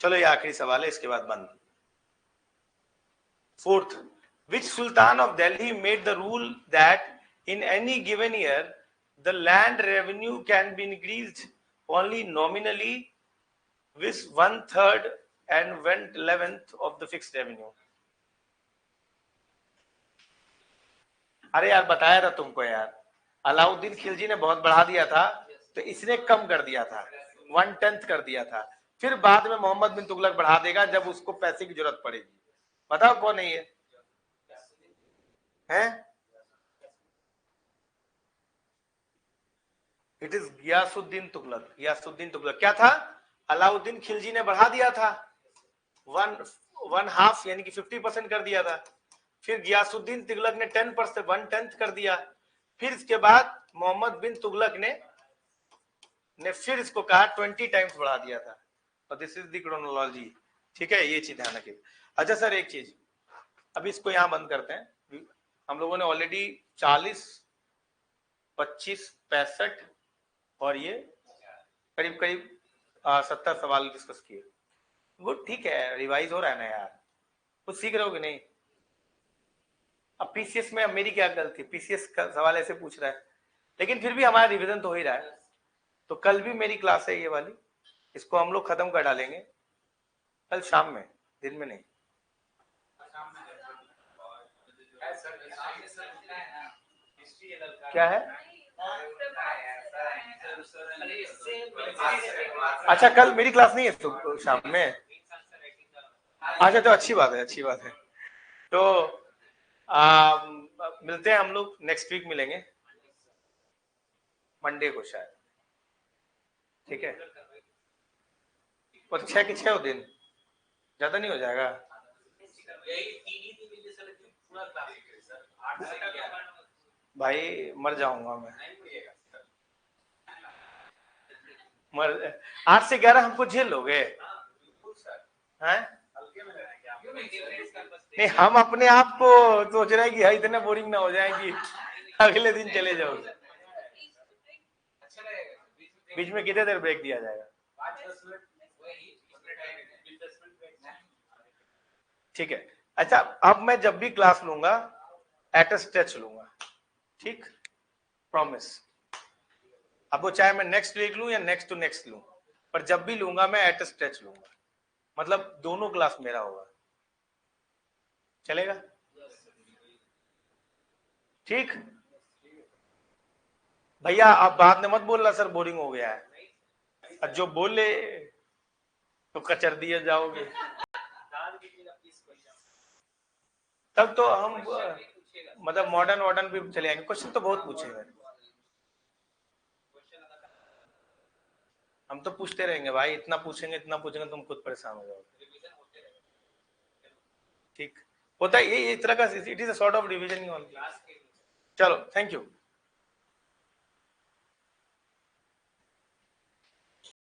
चलो ये आखिरी सवाल है, इसके बाद बंद। Fourth, which sultan of Delhi made the rule that in any given year the land revenue can be increased only nominally with 1/3 and 1/11 of the fixed revenue? अरे यार बताया था तुमको यार, अलाउद्दीन खिलजी ने बहुत बढ़ा दिया था तो इसने कम कर दिया था, 1/10 कर दिया था। फिर बाद में मोहम्मद बिन तुगलक बढ़ा देगा जब उसको पैसे की जरूरत पड़ेगी। बताओ कौन है ये? हैं? It is Ghiyasuddin Tughlaq. गियासुद्दीन तुगलक क्या था? अलाउद्दीन खिलजी ने बढ़ा दिया था, 1/2 यानी कि 50% कर दिया था। फिर गियासुद्दीन तुगलक ने 10%, 1/10 कर दिया। फिर इसके बाद मोहम्मद बिन तुगलक ने फिर इसको कहा 20 टाइम्स बढ़ा दिया था। और दिस इज द क्रोनोलॉजी। ठीक है, ये चीज ध्यान रखिए। अच्छा सर एक चीज, अभी इसको यहां बंद करते हैं। हम लोगों ने ऑलरेडी 40, 25, 65 और ये करीब करीब 70 सवाल डिस्कस किए। गुड, ठीक है, रिवाइज हो रहा है ना यार, कुछ सीख रहे हो कि नहीं? अब पीसीएस में अब मेरी क्या गलती, पीसीएस का सवाल ऐसे पूछ रहा है, लेकिन फिर भी हमारा रिवीजन तो हो ही रहा है। तो कल भी मेरी क्लास है ये वाली, इसको हम लोग खत्म कर डालेंगे कल शाम में, दिन में नहीं। क्या है? अच्छा कल मेरी क्लास नहीं है तो शाम में? अच्छा तो अच्छी बात है, अच्छी बात है। तो मिलते हैं हम लोग, नेक्स्ट वीक मिलेंगे, मंडे को शायद, ठीक है। और 6 के 6 दिन ज्यादा नहीं हो जाएगा? भाई मर जाऊंगा मैं, मर 8 से 11 हमको झेल लोगे हैं? नहीं, हम अपने आप को सोच रहे हैं कि इतने बोरिंग ना हो जाए कि अगले दिन चले जाओ। बीच में कितने देर ब्रेक दिया जाएगा? ठीक है। अच्छा, अब मैं जब भी क्लास लूंगा एट अ स्ट्रेच लूंगा, ठीक, प्रॉमिस। अब वो चाहे मैं नेक्स्ट वीक लूं या नेक्स्ट टू नेक्स्ट लूं, पर जब भी लूंगा मैं एट अ स्ट्रेच लूंगा, मतलब दोनों क्लास मेरा होगा, चलेगा? ठीक भैया, आप बाद में मत बोलना सर बोरिंग हो गया है, जो बोले तो कचर दिए जाओगे, तब तो हम मतलब मॉडर्न वॉर्डन भी चले आएंगे। क्वेश्चन तो बहुत पूछेगा, हम तो पूछते रहेंगे भाई, इतना पूछेंगे तुम खुद परेशान हो जाओगे। ठीक होता है ये इस तरह का, it is a sort of revision he on. चलो, थैंक यू।